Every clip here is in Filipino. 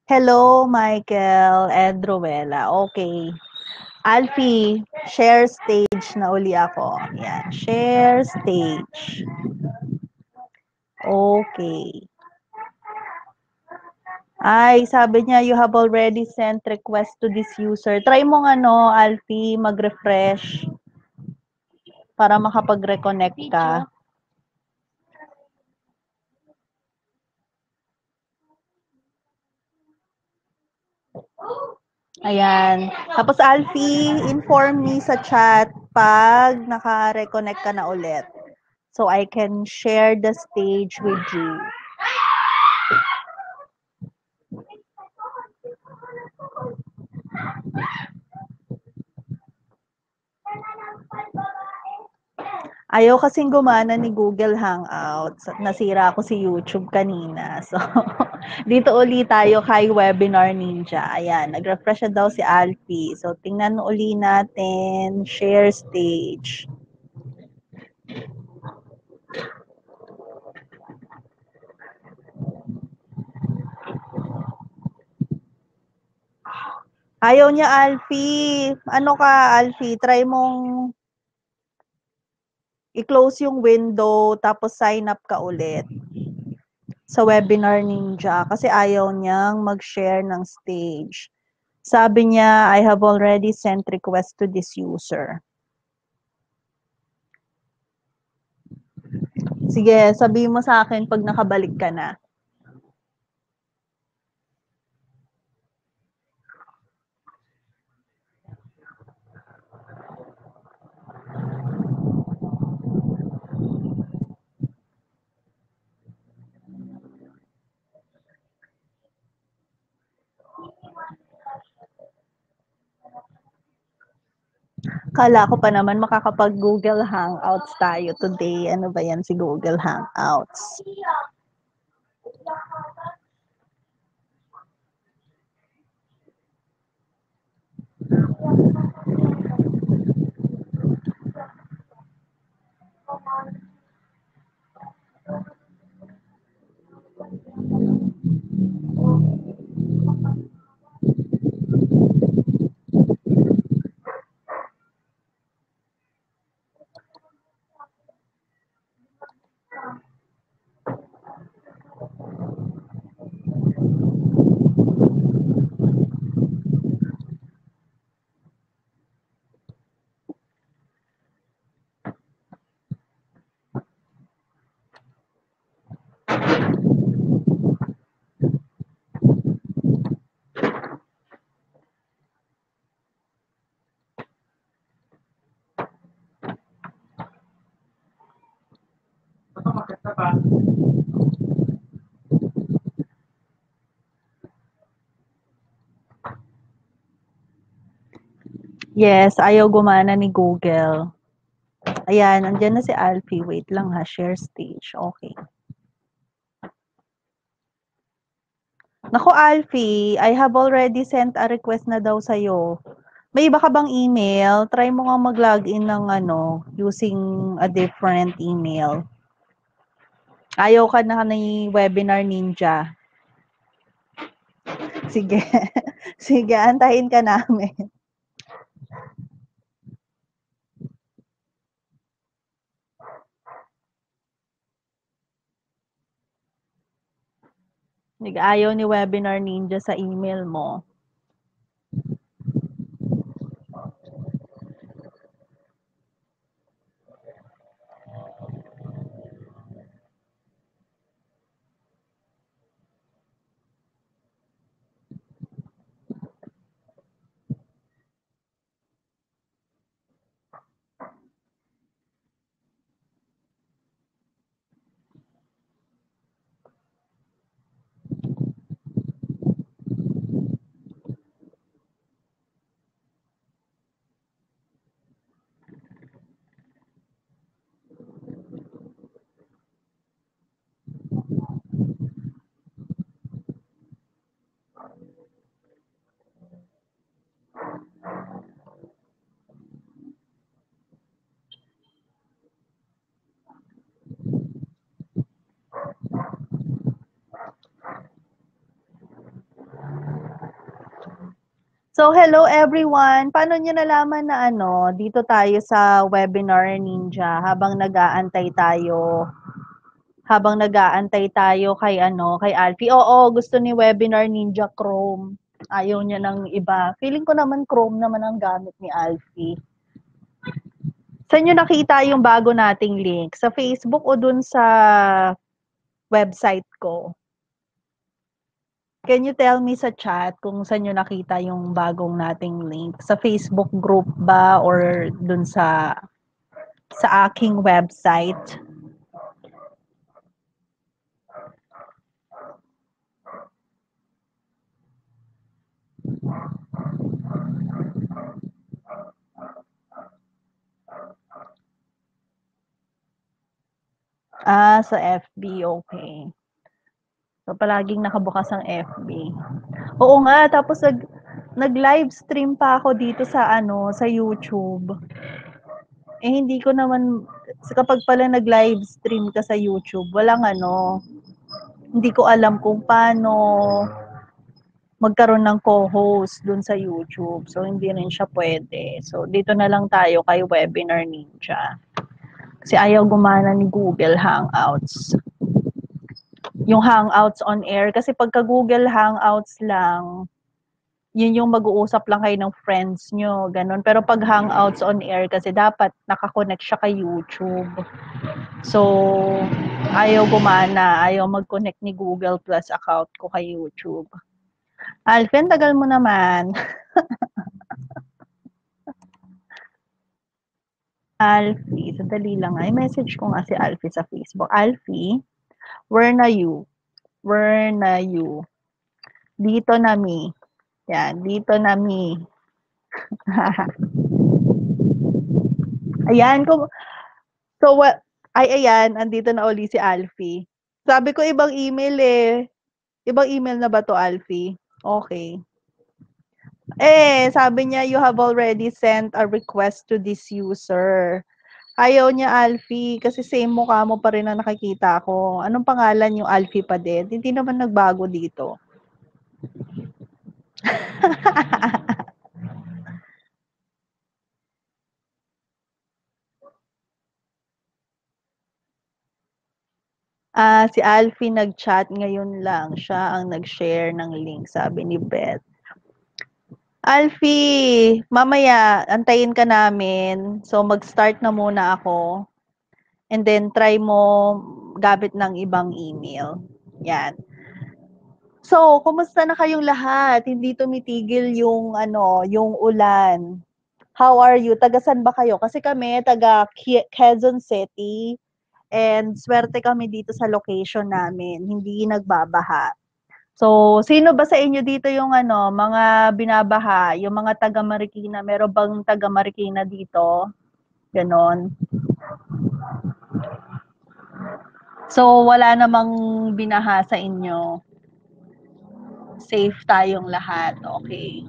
Hello, Michael and Rowella. Okay. Alfie, share stage na uli ako. Yan, share stage. Okay. Ay, sabi niya, you have already sent request to this user. Try mo nga, no, Alfie, mag-refresh para makapag-reconnect ka. Ayan. Tapos, Alfie, inform me sa chat pag naka-reconnect ka na ulit. So, I can share the stage with you. Ayaw kasing gumana ni Google Hangouts. Nasira ako si YouTube kanina. So, dito ulit tayo kay Webinar Ninja. Ayan, nag-refresh na daw si Alfie. So, tingnan uli natin. Share stage. Ayaw niya, Alfie. Ano ka, Alfie? Try mong i-close yung window tapos sign up ka ulit sa Webinar Ninja kasi ayaw niyang mag-share ng stage. Sabi niya, I have already sent request to this user. Sige, sabihin mo sa akin pag nakabalik ka na. Kala ko pa naman makakapag-Google Hangouts tayo today. Ano ba yan si Google Hangouts? Yes, ayaw gumana ni Google. Ayan, andyan na si Alfie. Wait lang ha, share stage. Okay. Naku, Alfie, I have already sent a request na daw sa'yo. May iba ka bang email? Try mo nga mag-login ng using a different email. Ayaw ka na ni Webinar Ninja. Sige. Sige, antayin ka namin. Ayaw ni Webinar Ninja sa email mo. So, hello everyone. Paano nyo nalaman na dito tayo sa Webinar Ninja habang nag-aantay tayo kay Alfie. Oo, gusto ni Webinar Ninja Chrome. Ayaw niya ng iba. Feeling ko naman Chrome naman ang gamit ni Alfie. Saan nyo nakita yung bago nating link? Sa Facebook o dun sa website ko? Can you tell me sa chat kung saan nyo nakita yung bagong nating link? Sa Facebook group ba or dun sa aking website? Sa FB, okay. So, palaging nakabukas ang FB. Oo nga, tapos nag-live stream pa ako dito sa YouTube. Hindi ko naman, kapag pala nag-live stream ka sa YouTube, hindi ko alam kung paano magkaroon ng co-host dun sa YouTube. So, hindi rin siya pwede. So, dito na lang tayo kay Webinar Ninja. Kasi ayaw gumana ni Google Hangouts. Yung Hangouts on air. Kasi pagka Google Hangouts lang, yun yung mag-uusap lang kayo ng friends nyo. Ganun. Pero pag Hangouts on air, kasi dapat nakakonect siya kay YouTube. So, ayaw gumana. Ayaw mag-connect ni Google Plus account ko kay YouTube. Alfen, tagal mo naman. Alfie, sadali lang. Ay, message ko nga si Alfie sa Facebook. Alfie, where na you? Where na you? Dito na mi. Yan, dito na mi. Ayan, ayan, andito na uli si Alfie. Sabi ko ibang email eh. Ibang email na ba to, Alfie? Okay. Sabi niya, you have already sent a request to this user. Ayaw niya, Alfie, kasi same mukha mo pa rin na nakikita ko. Anong pangalan yung Alfie pa din? Hindi naman nagbago dito. Si Alfie nag-chat ngayon lang. Siya ang nag-share ng link, sabi ni Beth. Alfie, mamaya, antayin ka namin. So, mag-start na muna ako. And then, try mo gamit ng ibang email. Yan. So, kumusta na kayong lahat? Hindi tumitigil yung ulan. How are you? Tagasan ba kayo? Kasi kami, taga Quezon City. And swerte kami dito sa location namin. Hindi nagbabaha. So, sino ba sa inyo dito yung mga binabaha? Yung mga taga Marikina, meron bang taga Marikina dito? Ganon. So, wala namang binaha sa inyo. Safe tayong lahat. Okay.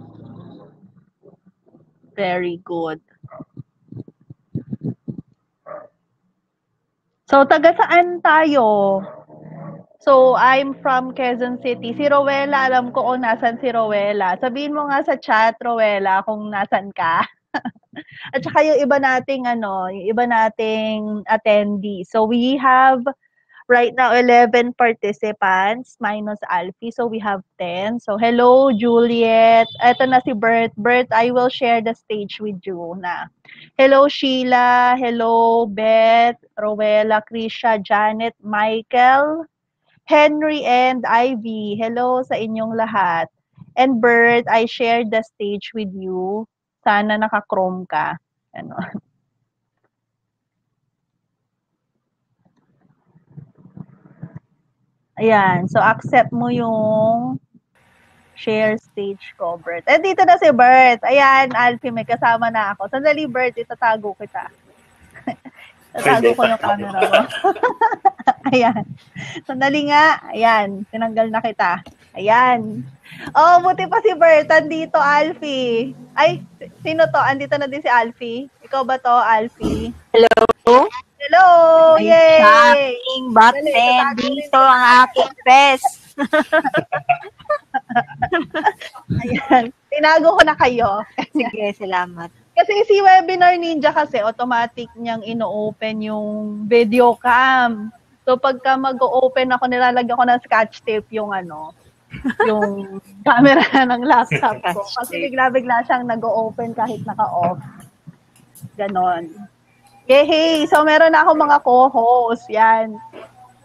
Very good. So, taga saan tayo? So, I'm from Quezon City. Si Rowella, alam ko kung nasan si Rowella. Sabihin mo nga sa chat, Rowella, kung nasan ka. At saka yung iba nating attendee. So, we have right now 11 participants minus Alfie. So, we have 10. So, hello, Juliet. Ito na si Bert. Bert, I will share the stage with you na. Hello, Sheila. Hello, Beth, Rowella, Krisha, Janet, Michael, Henry, and Ivy. Hello sa inyong lahat. And Bert, I shared the stage with you. Sana naka-Chrome ka. Ayan. So, accept mo yung share stage ko, Bert. Dito na si Bert. Ayan, Alfie, may kasama na ako. Sandali, Bert, itatago kita. Tatago ko yung camera mo. Ayan. Sandali nga. Ayan. Tinanggal na kita. Ayan. Oh, buti pa si Bert. Andito, Alfie. Ay, sino to? Andito na din si Alfie. Ikaw ba to, Alfie? Hello? Hello! Yay! Shopping, but dito ang aking best. Ayan. tinago ko na kayo. Sige, salamat. Kasi si Webinar Ninja kasi automatic niyang ino-open yung video cam. So pagka mag-open ako, nilalagyan ko ng scotch tape yung yung camera ng laptop ko. Kasi bigla-bigla siyang nag-open kahit naka-off. Ganon. Yehey! So meron na ako mga co-host. Yan.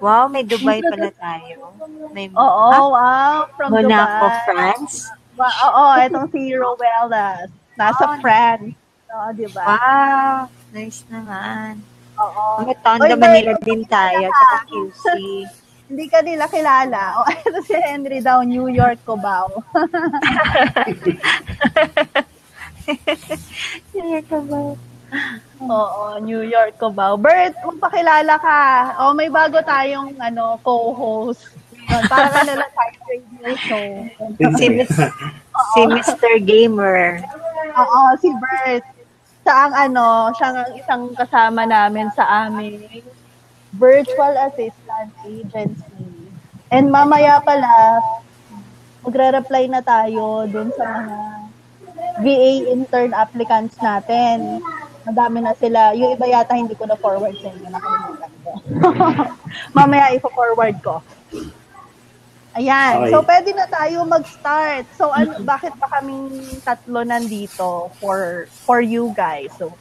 Wow, may Dubai pala tayo. May wow. From Monaco, Dubai. France. Oo, itong si Rowelas. Nasa France. Oo, diba? Wow, nice naman. Oo. Mga taon naman nila din tayo, tsaka QC. Hindi ka nila kilala. O, ito si Henry daw, New York ko ba? New York ko ba? Oo, New York ko ba? Bert, magpakilala ka. O, may bago tayong co-host. Para nila tayo radio show. Si Mr. Gamer. Oo, si Bert. Siya ang isang kasama namin sa aming virtual assistant agency. And mamaya pala, magre-reply na tayo dun sa mga VA intern applicants natin. Madami na sila. Yung iba yata hindi ko na forward sa inyo. Nakalimutan ko. Mamaya ipo-forward ko. Ayan. Okay. So, pwede na tayo mag-start. So, bakit pa kaming tatlo nandito for you guys? So,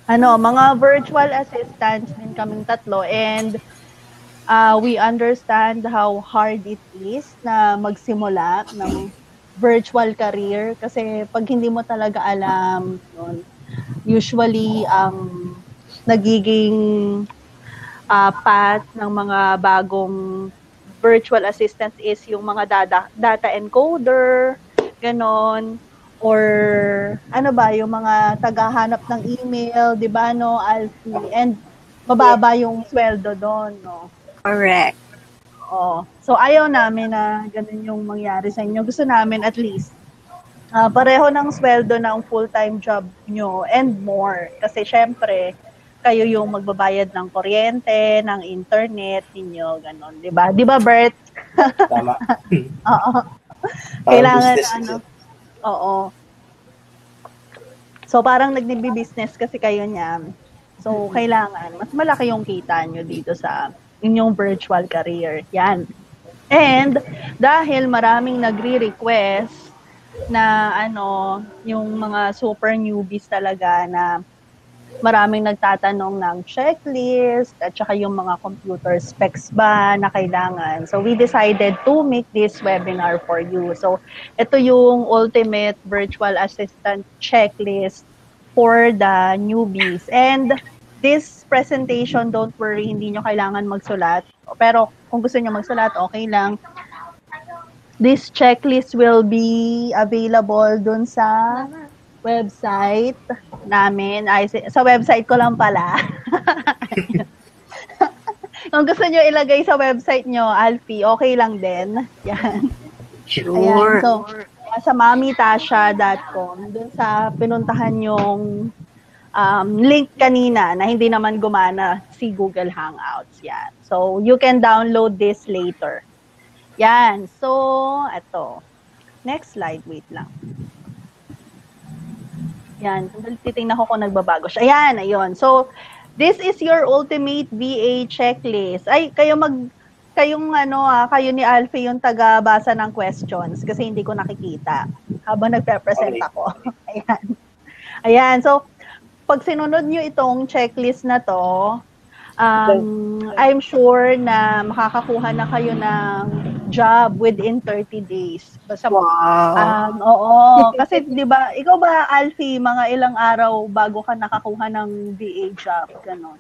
mga virtual assistants din kaming tatlo and we understand how hard it is na magsimula ng virtual career kasi pag hindi mo talaga alam, usually ang nagiging path ng mga bagong virtual assistants is yung mga data encoder, ganon, or yung mga tagahanap ng email, di ba, Alfie? And mababa yung sweldo doon, no? Correct. Oo. So, ayaw namin na ganun yung mangyari sa inyo. Gusto namin at least pareho ng sweldo ng full-time job nyo and more. Kasi syempre, kayo yung magbabayad ng kuryente, ng internet ninyo, gano'n. Diba? Diba, Bert? Tama. Oo. Kailangan, Oo. So, parang nagbi-business kasi kayo niyan. So, kailangan, mas malaki yung kita nyo dito sa inyong virtual career. Yan. And, dahil maraming nagre-request na, yung mga super newbies talaga na maraming nagtatanong ng checklist at saka yung mga computer specs ba na kailangan. So, we decided to make this webinar for you. So, ito yung ultimate virtual assistant checklist for the newbies. And this presentation, don't worry, hindi nyo kailangan magsulat. Pero kung gusto nyo magsulat, okay lang. This checklist will be available dun sa website namin. Sa website ko lang pala. Kung gusto nyo ilagay sa website nyo, Alfie, okay lang din. Yan. Sure. Ayan. So, sa mamitasha.com, dun sa pinuntahan yung link kanina na hindi naman gumana si Google Hangouts. Yan. So, you can download this later. Yan. So, eto. Next slide. Wait lang. Yan. Titingnan ko kung nagbabago siya. Ayan. Ayun. So, this is your ultimate VA checklist. Ay, kayo ni Alfie yung taga-basa ng questions kasi hindi ko nakikita habang nagpe-present ako. Ayan. Ayan. So, pag sinunod nyo itong checklist na to, I'm sure na makakakuha na kayo ng job within 30 days. Basta, wow. Oo. Kasi, di ba, ikaw ba, Alfie, mga ilang araw bago ka nakakuha ng VA job? Ganon.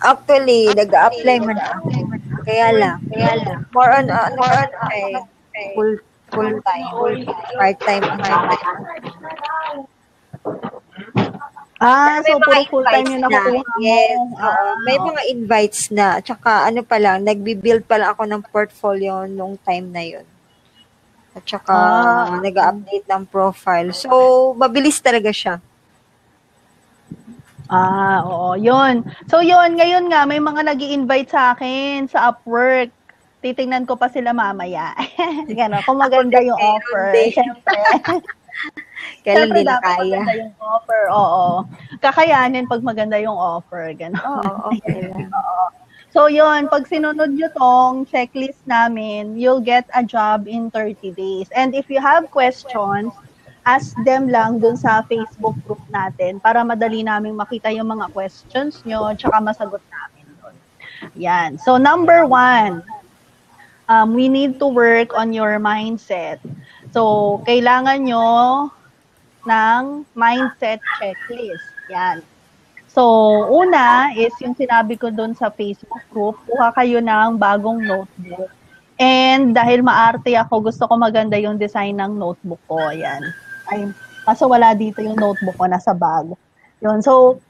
Actually, nag-a-apply man ako. Kaya lang. More on full-time. Part-time. So puro full-time yung nakukuha mo. Yes. May mga invites na. Tsaka nagbi-build pa lang ako ng portfolio nung time na yun. At tsaka nag-update ng profile. So, mabilis talaga siya. Oo, yun. So, yun, ngayon nga, may mga nag-i-invite sa akin sa Upwork. Titingnan ko pa sila mamaya. Gano'n, kung maganda yung offer. Siyempre. Kailan Siyempre nila dapat kaya. maganda yung offer, oo. Kakayanin pag maganda yung offer, gano'n. Oo, okay lang. So yun, pag sinunod nyo tong checklist namin, you'll get a job in 30 days. And if you have questions, ask them lang dun sa Facebook group natin para madali namin makita yung mga questions nyo tsaka masagot namin dun. Yan. So number 1, we need to work on your mindset. So kailangan nyo ng mindset checklist. Yan. So, una is yung sinabi ko doon sa Facebook group, kuha kayo ng bagong notebook. And dahil maarte ako, gusto ko maganda yung design ng notebook ko. Ayan. Ay, kaso wala dito yung notebook ko, nasa bag. Yun. So,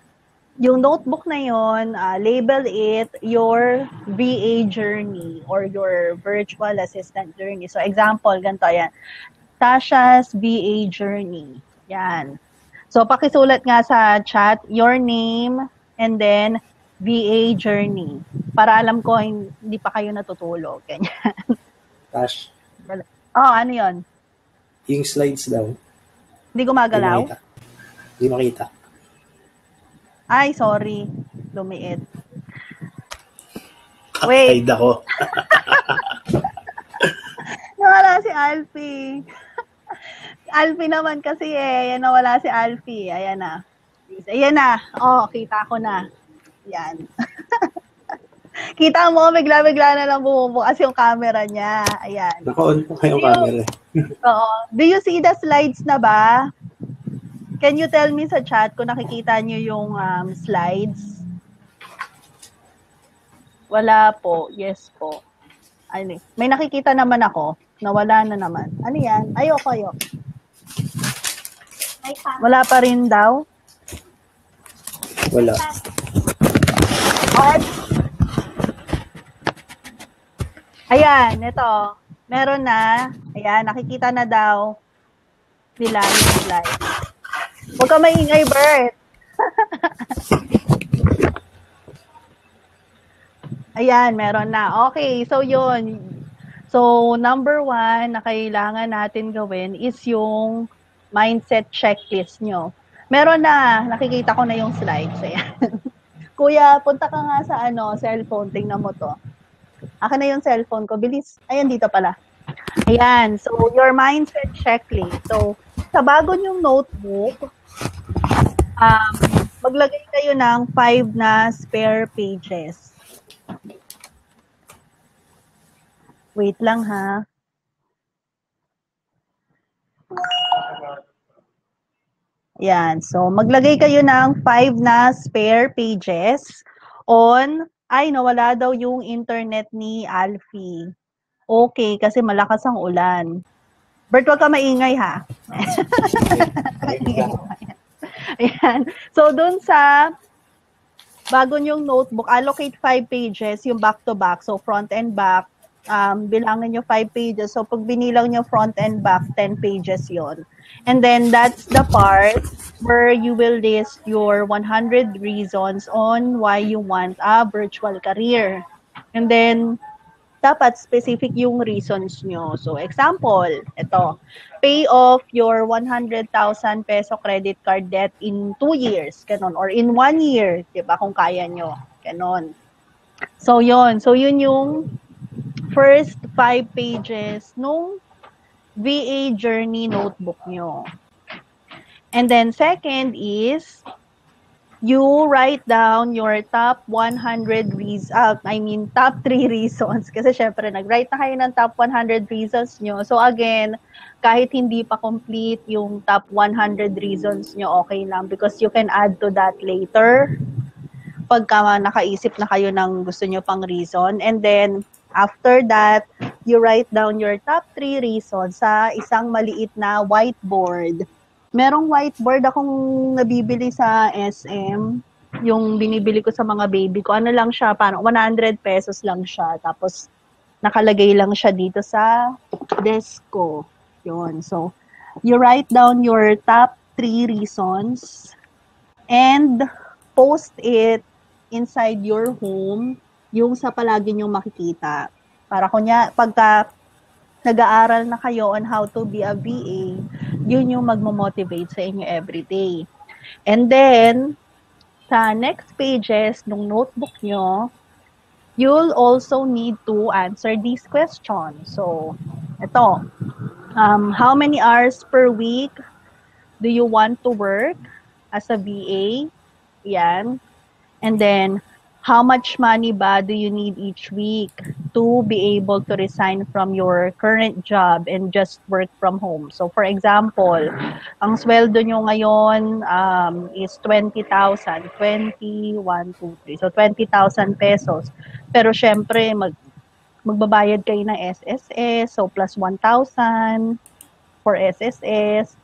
yung notebook na yun, label it your VA journey or your virtual assistant journey. So, example, ganito, ayan. Tasha's VA journey. Yan. So, pakisulat nga sa chat, your name, and then VA journey. Para alam ko, hindi pa kayo natutulog. Ganyan. Tash, ano yun? yung slides daw. Hindi gumagalaw? Hindi makita. Ay, sorry. Lumiit. Wait. Hide ako. Nawala si Alfie. Alfie naman kasi yan nawala si Alfie. Ayan na. Ayan na. Oh, kita ko na. Yan. Kita mo, bigla-bigla na lang bumubukas yung camera niya. Ayan. Naka-on po kayong camera. Oo. Do you see the slides na ba? Can you tell me sa chat kung nakikita niyo yung slides? Wala po. Yes po. Ano, may nakikita naman ako. Nawala na naman. Ano yan? Ayoko. Wala pa rin daw? Wala. Ayan, ito. Meron na. Ayan, nakikita na daw nila yung slide. Huwag ka maingay, Bert. Ayan, meron na. Okay, so yun. So, number 1 na kailangan natin gawin is yung mindset checklist nyo. Meron na, nakikita ko na yung slides. Ayan. Kuya, punta ka nga sa cellphone, tingnan mo to. Akin na yung cellphone ko, bilis. Ayan, dito pala. Ayan, so your mindset checklist. So, sa bago nyong notebook, maglagay kayo ng 5 na spare pages. Wait lang ha. Yan. So, maglagay kayo ng 5 na spare pages on, nawala daw yung internet ni Alfie. Okay, kasi malakas ang ulan. Bert, wag ka maingay ha. Ayan. So, dun sa bago yung notebook, allocate 5 pages, yung back-to-back. So, front and back. Bilangin nyo 5 pages. So, pag binilang nyo front and back, 10 pages yon. And then, that's the part where you will list your 100 reasons on why you want a virtual career. And then, dapat specific yung reasons nyo. So, example, ito, pay off your 100,000 peso credit card debt in 2 years, ganon, or in 1 year, diba, kung kaya nyo, ganon. So, yun. So, yun yung first 5 pages nung VA Journey notebook nyo. And then, second is, you write down your top 100 top 3 reasons. Kasi syempre, nag-write na kayo ng top 100 reasons nyo. So again, kahit hindi pa complete yung top 100 reasons nyo, okay lang. Because you can add to that later. Pagka nakaisip na kayo ng gusto nyo pang reason. And then, after that, you write down your top 3 reasons sa isang maliit na whiteboard. Merong whiteboard akong nabibili sa SM, yung binibili ko sa mga baby ko. Ano lang siya, parang 100 pesos lang siya. Tapos, nakalagay lang siya dito sa desk ko. Yun. So, you write down your top 3 reasons and post it inside your home, yung sa palagi nyong makikita. Para pagka nag-aaral na kayo on how to be a VA, yun yung magmo-motivate sa inyo everyday. And then, sa next pages ng notebook nyo, you'll also need to answer these questions. So, ito, how many hours per week do you want to work as a VA? Yan. And then, how much money ba do you need each week to be able to resign from your current job and just work from home? So, for example, ang sweldo nyo ngayon is 20,000. 20, 1, 2, 3. So, 20,000 pesos. Pero, syempre, magbabayad kayo ng SSS. So, plus 1,000 for SSS.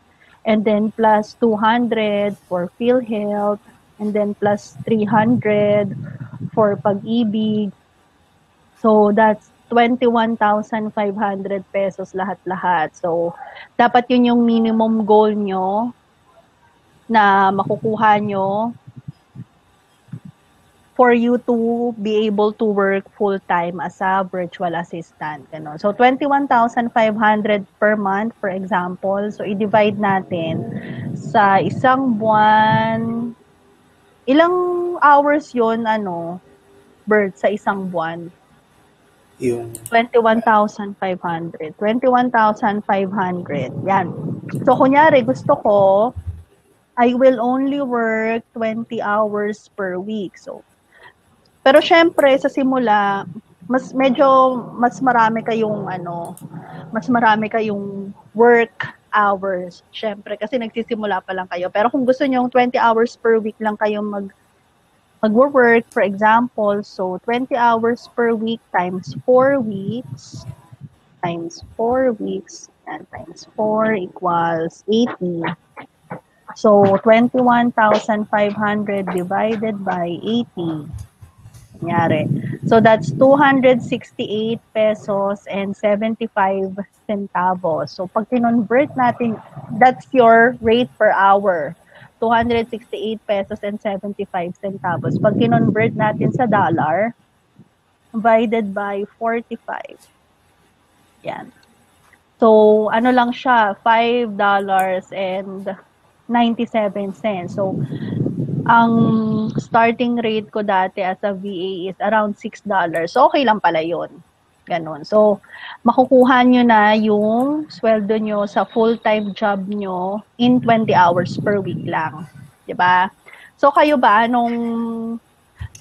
And then, plus 200 for PhilHealth. And then plus 300 for pag-ibig. So, that's 21,500 pesos lahat-lahat. So, dapat yun yung minimum goal nyo na makukuha nyo for you to be able to work full-time as a virtual assistant. Ganun. So, 21,500 per month, for example. So, i-divide natin sa isang buwan. Ilang hours yun, Bert, sa isang buwan? Yung 21,500. 21,500. Yan. So, kunyari, gusto ko, I will only work 20 hours per week. So, pero syempre, sa simula, mas marami kayong work hours. Syempre, kasi nagsisimula pa lang kayo. Pero kung gusto nyo 20 hours per week lang kayo mag-work, for example, so 20 hours per week times 4 weeks, and times 4 equals 80. So, 21,500 divided by 80. Kunyari. So, that's 268 pesos and 75 centavos. So, pag kinonvert natin, that's your rate per hour. 268 pesos and 75 centavos. Pag kinonvert natin sa dollar, divided by 45. Yan. So, ano lang siya, $5.97. So, ang starting rate ko dati as a VA is around $6. So, okay lang pala yun. Ganon. So, makukuha nyo na yung sweldo nyo sa full-time job nyo in 20 hours per week lang. Diba? So, kayo ba, anong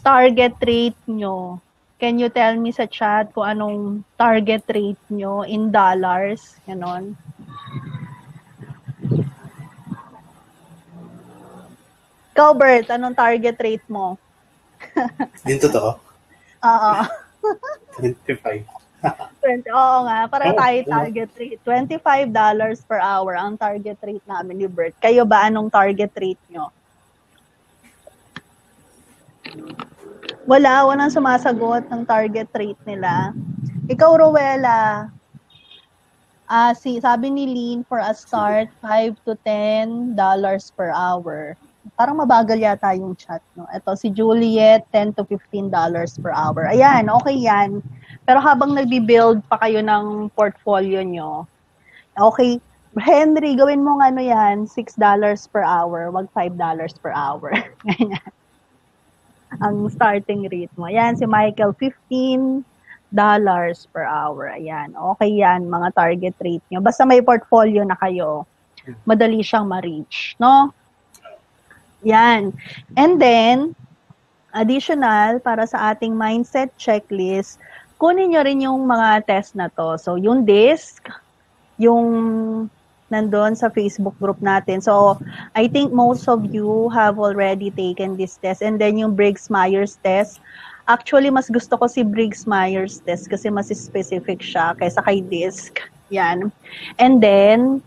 target rate nyo? Can you tell me sa chat kung anong target rate nyo in dollars? Ganon. Ikaw, Bert, anong target rate mo? Yung totoo? Oo. 25. Oo nga, para tayo target rate. $25 per hour ang target rate namin ni Bert. Kayo ba, anong target rate nyo? Walang sumasagot ng target rate nila. Ikaw, Rowella, sabi ni Lynn, for a start, $5 to $10 per hour. Parang mabagal yata yung chat, no? Ito, si Juliet, $10 to $15 per hour. Ayan, okay yan. Pero habang nagbi-build pa kayo ng portfolio nyo, okay, Henry, gawin mo nga yan, $6 per hour, wag $5 per hour. Ganyan. Ang starting rate mo. Ayan, si Michael, $15 per hour. Ayan, okay yan, mga target rate nyo. Basta may portfolio na kayo, madali siyang ma-reach, no? Yan. And then, additional, para sa ating mindset checklist, kunin nyo rin yung mga test na to. So, yung DISC, yung nandun sa Facebook group natin. So, I think most of you have already taken this test. And then, yung Briggs-Myers test. Actually, mas gusto ko si Briggs-Myers test kasi mas specific siya kaysa kay DISC. Yan. And then,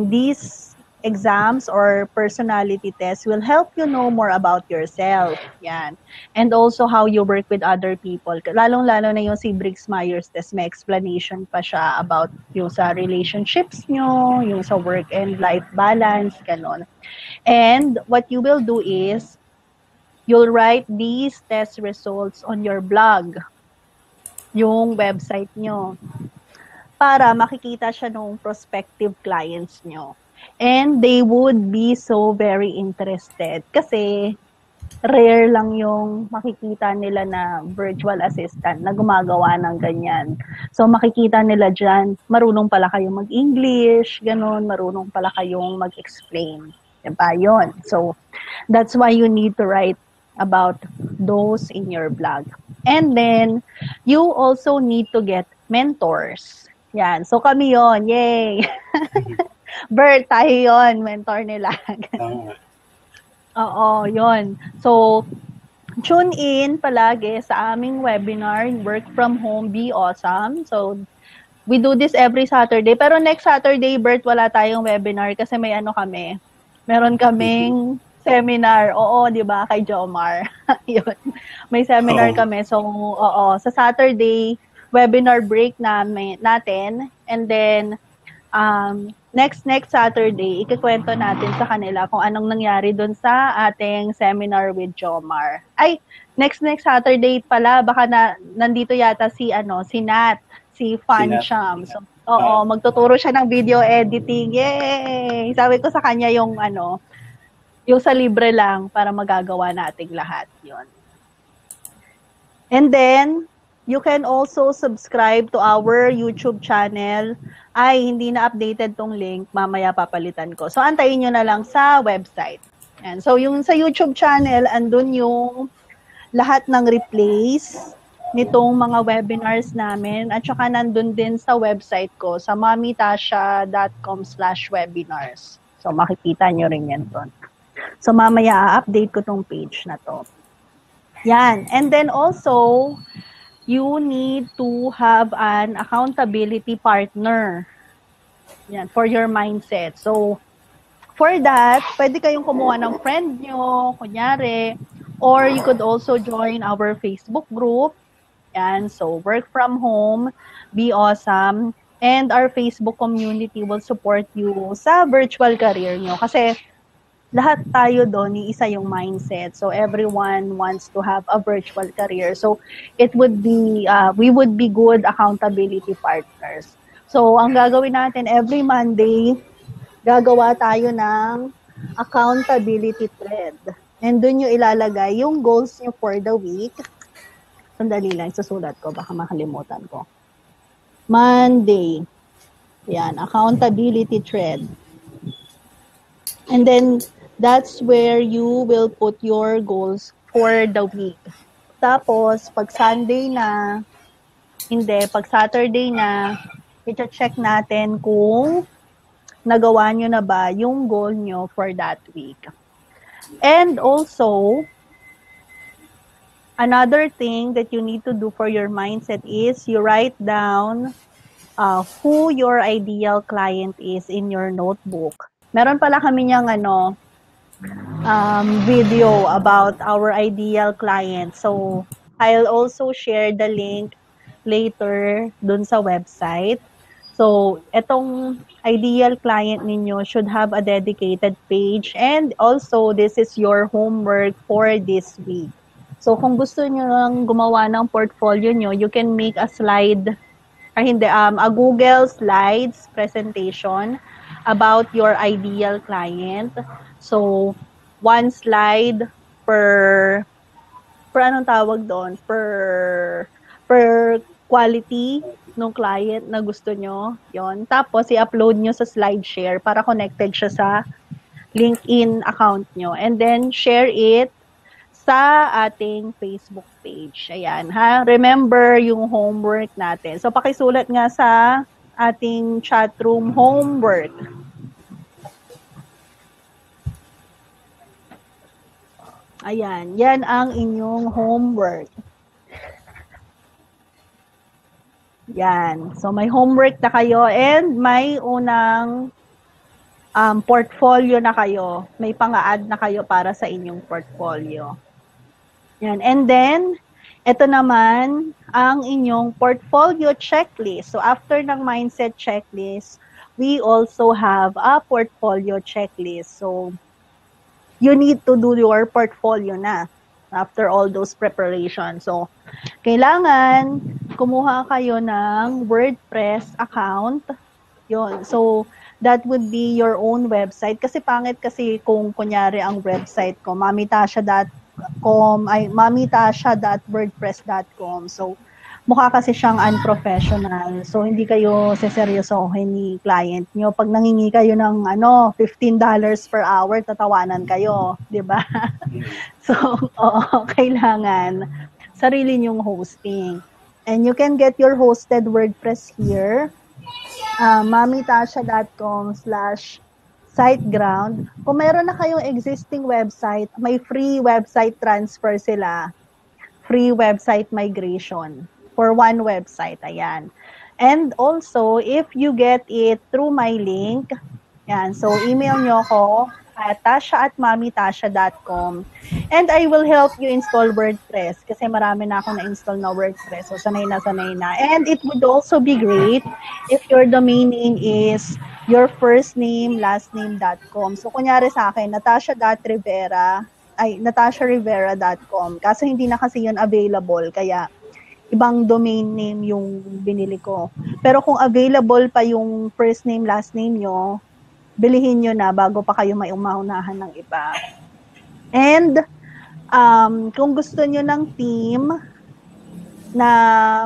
these exams or personality tests will help you know more about yourself. Yan. And also how you work with other people. Lalong-lalo na yung si Briggs-Myers test, may explanation pa siya about yung sa relationships nyo, yung sa work and life balance, ganon. And what you will do is, you'll write these test results on your blog, yung website nyo, para makikita siya ng prospective clients nyo. And they would be so very interested kasi rare lang yung makikita nila na virtual assistant na gumagawa ng ganyan. So makikita nila dyan, marunong pala kayong mag-English, ganun, marunong pala kayong mag-explain. Diba yun? So that's why you need to write about those in your blog. And then, you also need to get mentors. Yan. So kami yon, yay! Bert, tayo yun, mentor nila. Oo, yun. So, tune in palagi sa aming webinar, Work From Home, Be Awesome. So, we do this every Saturday. Pero next Saturday, Bert, wala tayong webinar kasi may ano kami. Meron kaming seminar. Oo, di ba? Kay Jomar. Yun. May seminar kami. So, oo. Sa Saturday, webinar break natin. And then, next Saturday, ikikwento natin sa kanila kung anong nangyari dun sa ating seminar with Jomar. Ay, next Saturday pala, baka nandito yata si Nat, si Fancham. So, oo, magtuturo siya ng video editing. Yay! Sabi ko sa kanya yung sa libre lang para magagawa nating lahat. Yun. And then, you can also subscribe to our YouTube channel. Ay, hindi na updated tong link. Mamaya papalitan ko. So, antayin nyo na lang sa website. And so, yung sa YouTube channel, andun yung lahat ng replays nitong mga webinars namin. At saka nandun din sa website ko, sa mamitasha.com/webinars. So, makikita nyo rin yan doon. So, mamaya update ko tong page na to. Yan. And then also, you need to have an accountability partner. Yan, for your mindset. So, for that, pwede kayong kumuha ng friend nyo, kunyari, or you could also join our Facebook group. Yan, so Work From Home, Be Awesome, and our Facebook community will support you sa virtual career nyo. Kasi, lahat tayo doon, isa yung mindset. So, everyone wants to have a virtual career. So, it would be, we would be good accountability partners. So, ang gagawin natin every Monday, gagawa tayo ng accountability thread. And doon nyo ilalagay yung goals nyo for the week. Sandali lang, susulat ko, baka makalimutan ko. Monday. Yan, accountability thread. And then, that's where you will put your goals for the week. Tapos, pag Sunday na, pag Saturday na, i-check natin kung nagawa nyo na ba yung goal nyo for that week. And also, another thing that you need to do for your mindset is you write down who your ideal client is in your notebook. Meron pala kami niyang video about our ideal client. So, I'll also share the link later dun sa website. So, etong ideal client ninyo should have a dedicated page, and also this is your homework for this week. So, kung gusto nyo lang gumawa ng portfolio nyo, you can make a slide, a Google Slides presentation about your ideal client. So, one slide per anong tawag doon? Per quality ng client na gusto nyo. Yon. Tapos, i-upload nyo sa SlideShare para connected siya sa LinkedIn account nyo. And then, share it sa ating Facebook page. Ayan, ha? Remember yung homework natin. So, pakisulat nga sa ating chat room homework. Ayan, yan ang inyong homework. Yan. So, may homework na kayo and may unang portfolio na kayo. May pang-add na kayo para sa inyong portfolio. Yan. And then, ito naman ang inyong portfolio checklist. So, after ng mindset checklist, we also have a portfolio checklist. So, you need to do your portfolio na after all those preparations. So, kailangan kumuha kayo ng WordPress account. Yun. So, that would be your own website. Kasi pangit kasi kung kunyari ang website ko, mamitasha.wordpress.com. So, mukha kasi siyang unprofessional. So, hindi kayo seseryosohin ni client nyo. Pag nangingi kayo ng $15 per hour, tatawanan kayo. Di ba? So, kailangan sarili nyong hosting. And you can get your hosted WordPress here. mamitasha.com/siteground. Kung meron na kayong existing website, may free website transfer sila. Free website migration for one website. Ayan. And also, if you get it through my link, yan, so email nyo ako at tasha@mamitasha.com and I will help you install WordPress kasi marami na ako na-install na WordPress. So, sanay na. And it would also be great if your domain name is your first name, last name.com. So, kunyari sa akin, natasharivera.com. Kaso hindi na kasi yun available, kaya ibang domain name yung binili ko. Pero kung available pa yung first name, last name nyo, bilihin nyo na bago pa kayo maunahan ng iba. And kung gusto nyo ng team na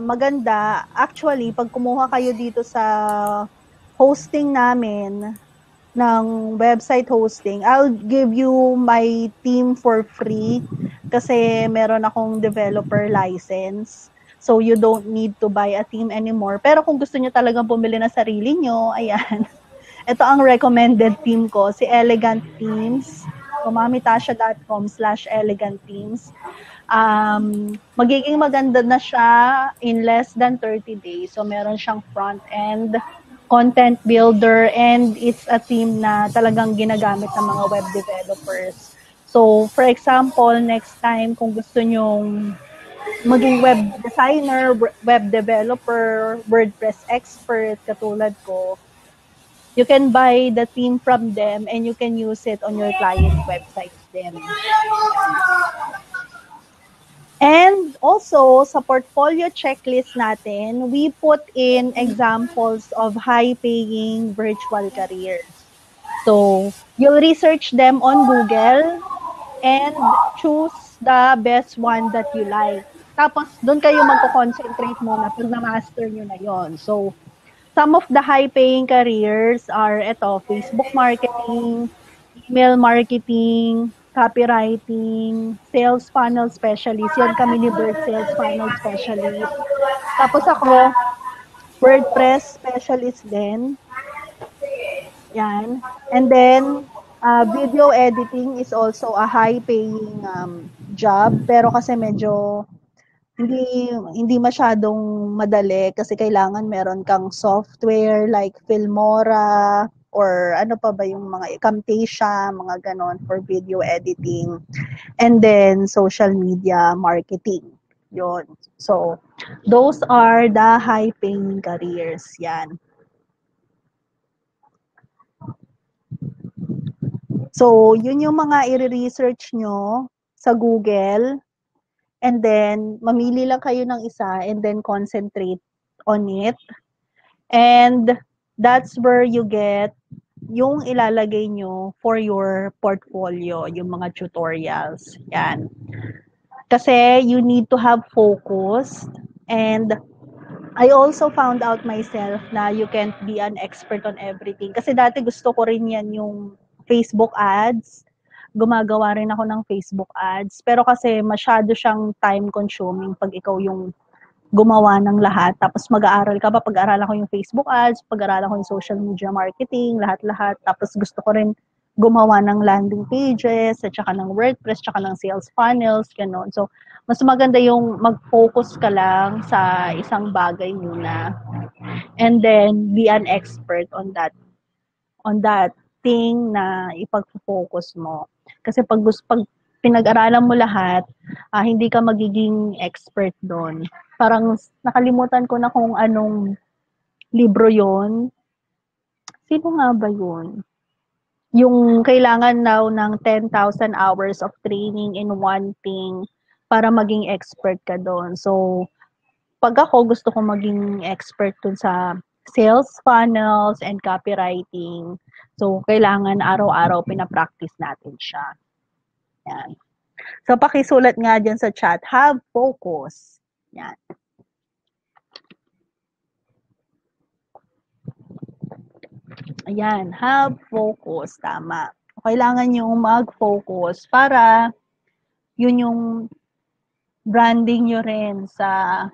maganda, actually, pag kumuha kayo dito sa hosting namin, ng website hosting, I'll give you my team for free kasi meron akong developer license. So, you don't need to buy a team anymore. Pero kung gusto nyo talagang bumili na sarili nyo, ayan. Ito ang recommended team ko, si Elegant Teams. So, mamitasha.com/Elegant Teams. Magiging maganda na siya in less than 30 days. So, meron siyang front-end, content builder, and it's a team na talagang ginagamit ng mga web developers. So, for example, next time, kung gusto nyong maging web designer, web developer, WordPress expert, katulad ko, you can buy the team from them and you can use it on your client websites din. And also, sa portfolio checklist natin, we put in examples of high-paying virtual careers. So, you'll research them on Google and choose the best one that you like. Tapos, doon kayo magko-concentrate muna pag na-master nyo na yon. So, some of the high-paying careers are Facebook marketing, email marketing, copywriting, sales funnel specialist. Yan kami ni Bert, sales funnel specialist. Tapos ako, WordPress specialist din. Yan. And then, video editing is also a high-paying job. Pero kasi medyo hindi masyadong madali kasi kailangan meron kang software like Filmora or ano pa ba yung mga Camtasia, mga ganon for video editing. And then social media marketing. Yun. So, those are the high-paying careers. Yan. So, yun yung mga i-research nyo sa Google. And then, mamili lang kayo ng isa and then concentrate on it. And that's where you get yung ilalagay nyo for your portfolio, yung mga tutorials. Yan. Kasi you need to have focus. And I also found out myself na you can't be an expert on everything. Kasi dati gusto ko rin yan yung Facebook ads. Gumagawa rin ako ng Facebook ads. Pero kasi masyado siyang time-consuming pag ikaw yung gumawa ng lahat. Tapos mag-aaral ka pa. Pag-aaralan ko yung Facebook ads, pag-aaralan ko yung social media marketing, lahat-lahat. Tapos gusto ko rin gumawa ng landing pages, at saka ng WordPress, at saka ng sales funnels, gano'n. So, mas maganda yung mag-focus ka lang sa isang bagay muna. And then, be an expert on that thing na ipag-focus mo. Kasi pag pinag-aralan mo lahat, hindi ka magiging expert doon. Parang nakalimutan ko na kung anong libro yon. Sino nga ba yun? Yung kailangan daw ng 10,000 hours of training in one thing para maging expert ka doon. So, pag ako gusto ko maging expert dun sa sales funnels, and copywriting. So, kailangan araw-araw pinapractice natin siya. Yan. So, pakisulat nga dyan sa chat, have focus. Yan. Ayan, have focus. Tama. Kailangan nyo mag-focus para yun yung branding nyo rin sa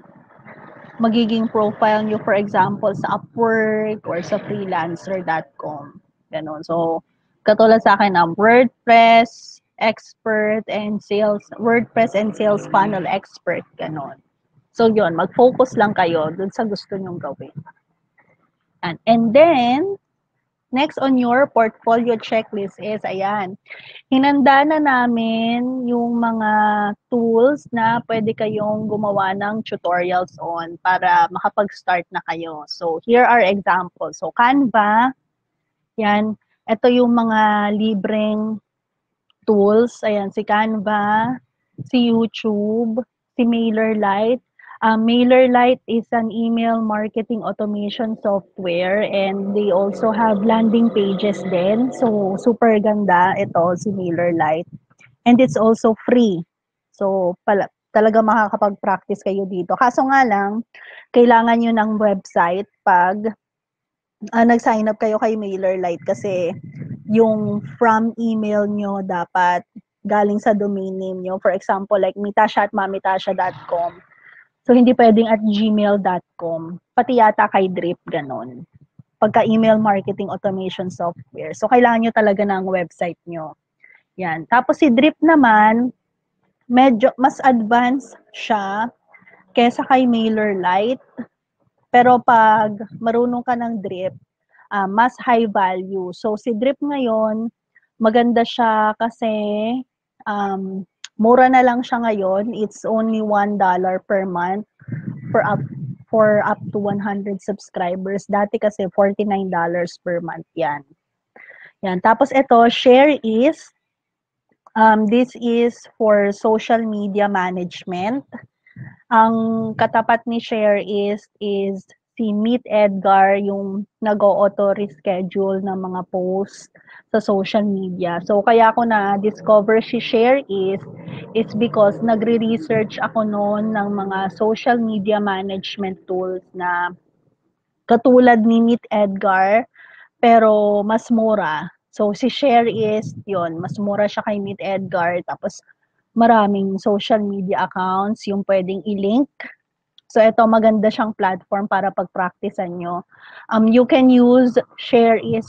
magiging profile nyo, for example, sa Upwork or sa freelancer.com. Ganon. So, katulad sa akin, WordPress expert and WordPress and sales funnel expert. Ganon. So, yun, mag-focus lang kayo dun sa gusto nyong gawin. And then, next on your portfolio checklist is, ayan, hinanda na namin yung mga tools na pwede kayong gumawa ng tutorials on para makapag-start na kayo. So, here are examples. So, Canva, yan, ito yung mga libreng tools. Ayan, si Canva, si YouTube, si MailerLite. MailerLite is an email marketing automation software and they also have landing pages din. So, super ganda ito, si MailerLite. And it's also free. So, talaga makakapag-practice kayo dito. Kaso nga lang, kailangan nyo ng website pag nag-sign up kayo kay MailerLite kasi yung from email nyo dapat galing sa domain name nyo. For example, like mitasha@mamitasha.com. So, hindi pwedeng at gmail.com. Pati yata kay Drip, ganon. Pagka-email marketing automation software. So, kailangan nyo talaga ng website nyo. Yan. Tapos si Drip naman, medyo mas advanced siya kesa kay MailerLite. Pero pag marunong ka ng Drip, mas high value. So, si Drip ngayon, maganda siya kasi mura na lang siya ngayon. It's only $1 per month for up to 100 subscribers. Dati kasi $49 per month yan. Yan. Tapos ito, Share is, this is for social media management. Ang katapat ni Share is si Meet Edgar, yung nag-auto-reschedule ng mga posts sa social media. So, kaya ako na-discover si Share is because nagre-research ako noon ng mga social media management tools na katulad ni Meet Edgar, pero mas mura. So, si Share is, yon, mas mura siya kay Meet Edgar. Tapos, maraming social media accounts yung pwedeng i-link. So, ito, maganda siyang platform para pag-practicean nyo. You can use Share is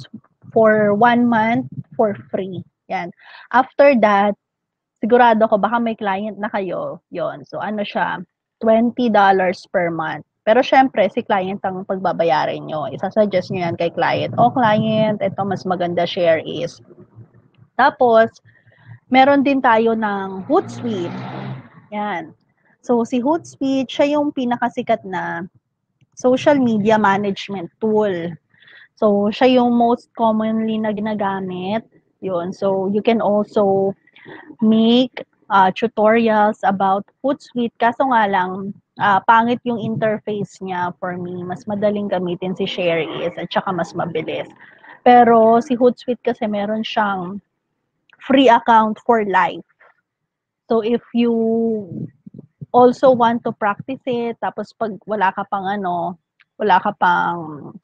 for 1 month for free. Yan. After that, sigurado ko, baka may client na kayo. Yon. So, ano siya? $20 per month. Pero, syempre, si client ang pagbabayarin nyo. Isasuggest nyo yan kay client. O, client, ito, mas maganda Share is. Tapos, meron din tayo ng Hootsuite. Yan. So, si Hootsuite, siya yung pinakasikat na social media management tool. So, siya yung most commonly na ginagamit. Yun. So, you can also make tutorials about Hootsuite. Kaso nga lang, pangit yung interface niya for me. Mas madaling gamitin si Share is at saka mas mabilis. Pero si Hootsuite kasi meron siyang free account for life. So, if you also want to practice it, tapos pag wala ka pang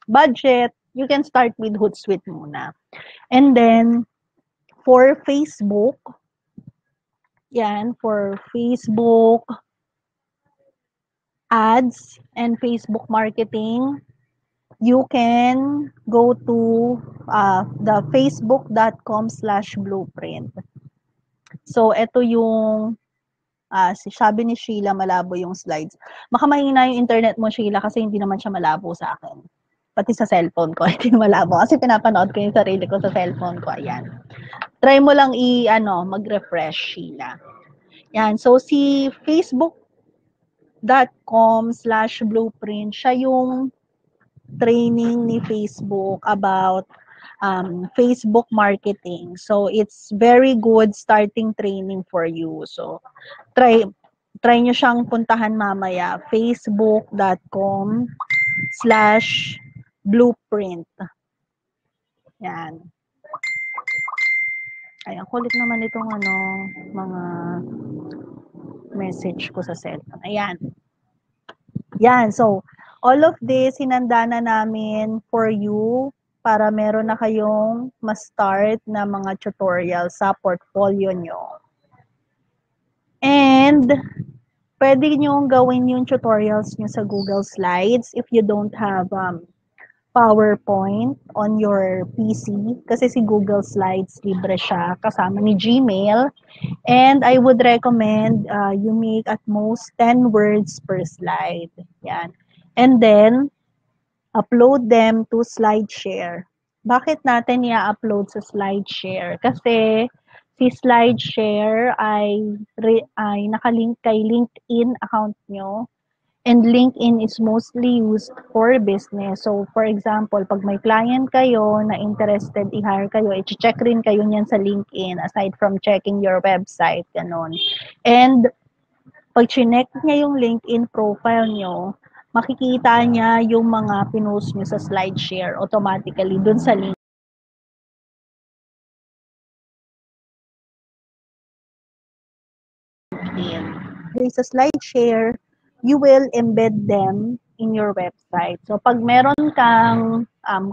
budget, you can start with Hootsuite muna. And then, for Facebook, yan, for Facebook ads and Facebook marketing, you can go to the facebook.com/blueprint. So, ito yung sabi ni Sheila, malabo yung slides. Baka mahina yung internet mo, Sheila, kasi hindi naman siya malabo sa akin. Pati sa cellphone ko, hindi malabo. Kasi pinapanood ko yung sarili ko sa cellphone ko. Ayan. Try mo lang mag-refresh, Sheila. Yan. So, si facebook.com/blueprint, siya yung training ni Facebook about Facebook marketing. So, it's very good starting training for you. So, try nyo siyang puntahan mamaya. facebook.com/blueprint. blueprint. Yan. Ay, ang kulit naman itong mga message ko sa cellphone. Ayan. Yan. So, all of this, hinanda na namin for you para meron na kayong ma-start na mga tutorial sa portfolio nyo. And, pwede nyo gawin yung tutorials nyo sa Google Slides if you don't have PowerPoint on your PC. Kasi si Google Slides, libre siya kasama ni Gmail. And I would recommend you make at most 10 words per slide. Yan. And then, upload them to SlideShare. Bakit natin i-upload sa SlideShare? Kasi si SlideShare ay nakalink kay LinkedIn account nyo. And LinkedIn is mostly used for business. So, for example, pag may client kayo na interested i-hire kayo, i-check rin kayo niyan sa LinkedIn aside from checking your website, ganun. And pag chinek niya yung LinkedIn profile nyo, makikita niya yung mga pinost nyo sa SlideShare automatically dun sa LinkedIn. Sa SlideShare, you will embed them in your website. So, pag meron kang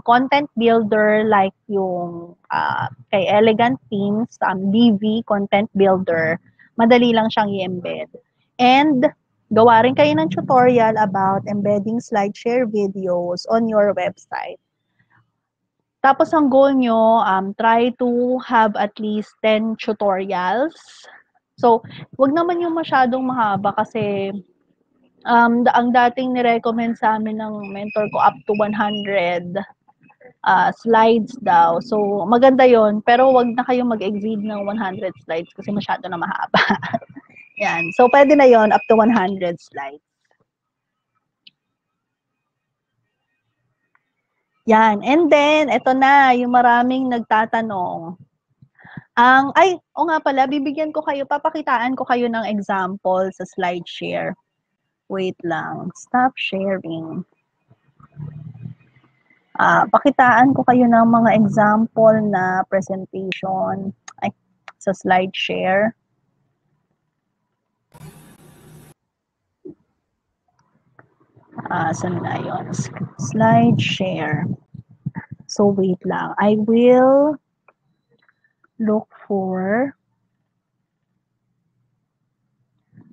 content builder like yung kay Elegant Themes, DV Content Builder, madali lang siyang i-embed. And, gawa rin kayo ng tutorial about embedding SlideShare videos on your website. Tapos, ang goal nyo, try to have at least 10 tutorials. So, wag naman yung masyadong mahaba kasi ang dating ni-recommend sa amin ng mentor ko up to 100 slides daw. So, maganda yon, pero wag na kayong mag-exceed ng 100 slides kasi masyado na mahaba. Yan. So, pwede na yon up to 100 slides. Yan. And then, ito na, yung maraming nagtatanong. Nga pala, papakitaan ko kayo ng example sa SlideShare. Wait lang. Stop sharing. Pakitaan ko kayo ng mga example na presentation sa SlideShare. Saan na yun? SlideShare. So, wait lang. I will look for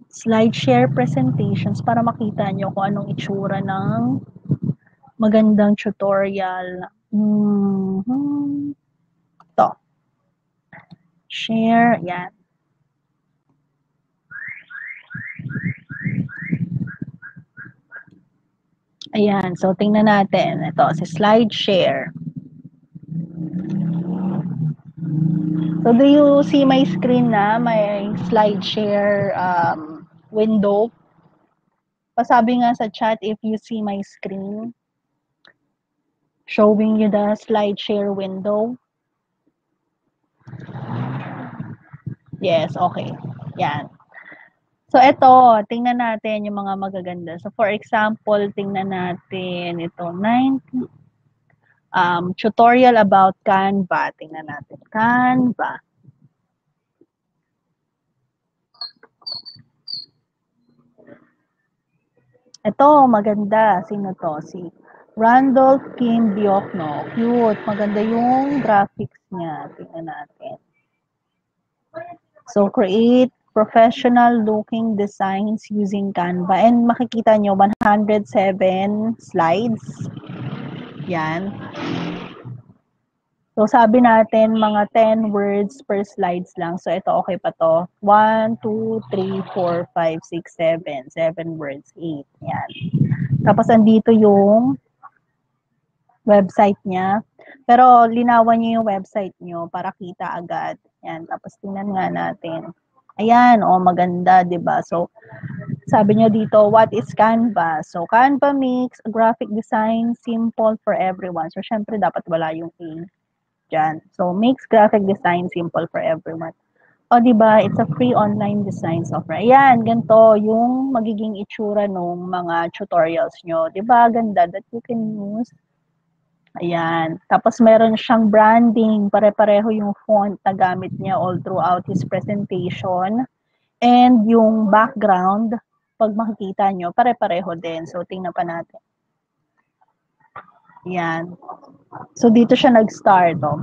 SlideShare presentations para makita nyo kung anong itsura ng magandang tutorial. Ito. Share. Yan. Ayan. So, tingnan natin. Ito, si SlideShare. So, do you see my screen na? May SlideShare window. Pasabi nga sa chat if you see my screen. Showing you the SlideShare window. Yes, okay. Yan. So, ito, tingnan natin yung mga magaganda. So, for example, tingnan natin ito, tutorial about Canva. Tingnan natin. Canva. Ito, maganda. Sino to? Si Randolph Kim Biokno. Cute. Maganda yung graphics niya. Tingnan natin. So, create professional-looking designs using Canva. And makikita nyo, 107 slides. Yan. So, sabi natin, mga 10 words per slides lang. So, ito, okay pa to. 1, 2, 3, 4, 5, 6, 7. 7 words, 8. Yan. Tapos, andito yung website niya. Pero, linawan niyo yung website niyo para kita agad. Yan. Tapos, tingnan nga natin. Ayan, maganda, diba? So, sabi niyo dito, what is Canva? So, Canva makes a graphic design simple for everyone. So, syempre, dapat wala yung A dyan. So, makes graphic design simple for everyone. O, diba? It's a free online design software. Ayan, ganito yung magiging itsura ng mga tutorials nyo. Diba? Ganda that you can use Ayan. Tapos meron siyang branding, pare-pareho yung font na gamit niya all throughout his presentation. And yung background, pag makikita nyo, pare-pareho din. So, tingnan pa natin. Ayan. So, dito siya nag-start. Oh.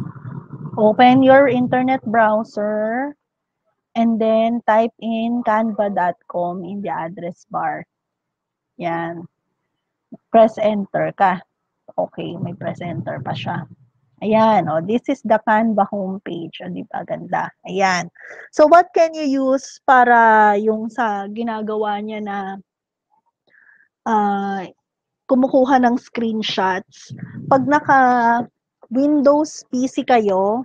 Open your internet browser and then type in canva.com in the address bar. Yan. Press enter ka. Okay, may press enter pa siya. Ayan, oh, this is the Canva homepage. O, di ba? Ganda. Ayan. So, what can you use para yung sa ginagawa niya na kumukuha ng screenshots? Pag naka Windows PC kayo,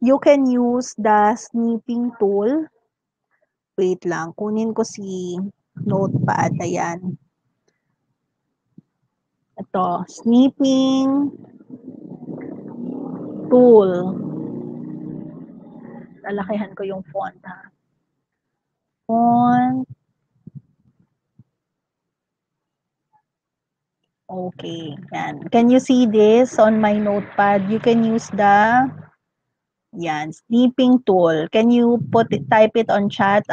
you can use the snipping tool. Wait lang, kunin ko si Notepad. Ayan. Ito, snipping tool. Lalakihan ko yung font, ha. Font. Okay, yan. Can you see this on my Notepad? You can use the snipping tool. Can you type it on chat?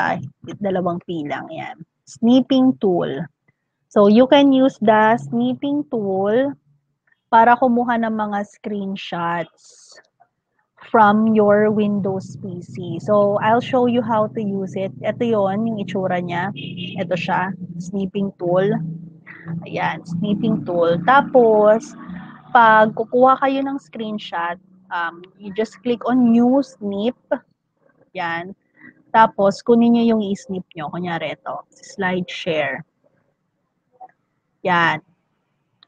Dalawang P lang, yan. Snipping tool. So, you can use the snipping tool para kumuha ng mga screenshots from your Windows PC. So, I'll show you how to use it. Ito yon, yung itsura niya. Ito siya, snipping tool. Ayan, snipping tool. Tapos, pag kukuha kayo ng screenshot, you just click on new snip. Yan. Tapos, kunin nyo yung i-snip nyo. Kunyari ito, slide share. Yan.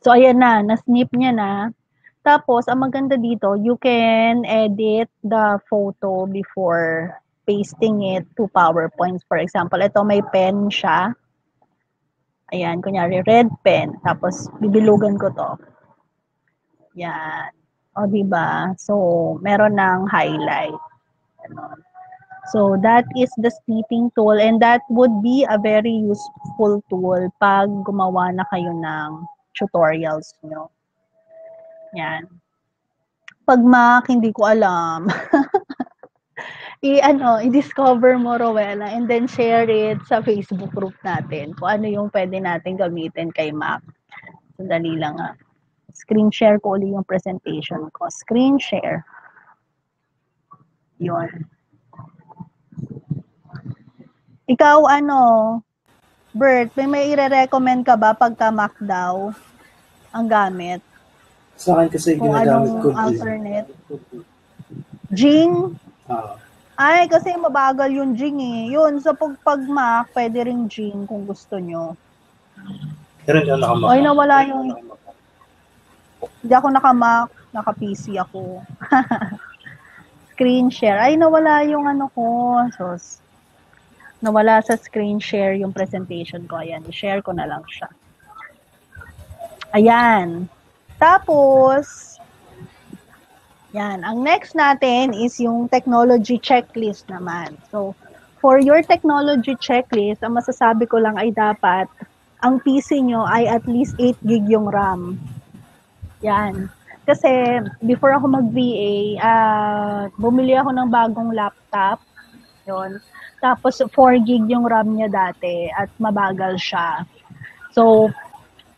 So, ayan na, na-snip niya na. Tapos, ang maganda dito, you can edit the photo before pasting it to PowerPoint. For example, ito may pen siya. Ayan, kunyari, red pen. Tapos, bibilugan ko to. Yan. O, diba? So, meron ng highlight. Ganon. So, that is the snipping tool and that would be a very useful tool pag gumawa na kayo ng tutorials nyo. Yan. Pag Mac, hindi ko alam. I-discover mo, Rowella, and then share it sa Facebook group natin kung ano yung pwede natin gamitin kay Mac. Sandali lang nga. Screen share ko ulit yung presentation ko. Screen share. Yun. Ikaw, Bert, may i-recommend ka ba pagka Mac daw ang gamit? Sa akin kasi ginagamit ko alternate. Jing? Ay, kasi mabagal yung Jing eh. Yun, so pag Mac, pwede rin Jing kung gusto nyo. Pero hindi ako naka-Mac. Ay, nawala yung... Hindi ako naka-Mac, naka-PC ako. Screen share. Ay, nawala yung ko. So, nawala sa screen share yung presentation ko. Ayan, i-share ko na lang siya. Ayan. Tapos, yan. Ang next natin is yung technology checklist naman. So, for your technology checklist, ang masasabi ko lang ay dapat ang PC nyo ay at least 8 gig yung RAM. Yan. Kasi, before ako mag-VA, bumili ako ng bagong laptop. Yun. Tapos, 4 gig yung RAM niya dati at mabagal siya. So,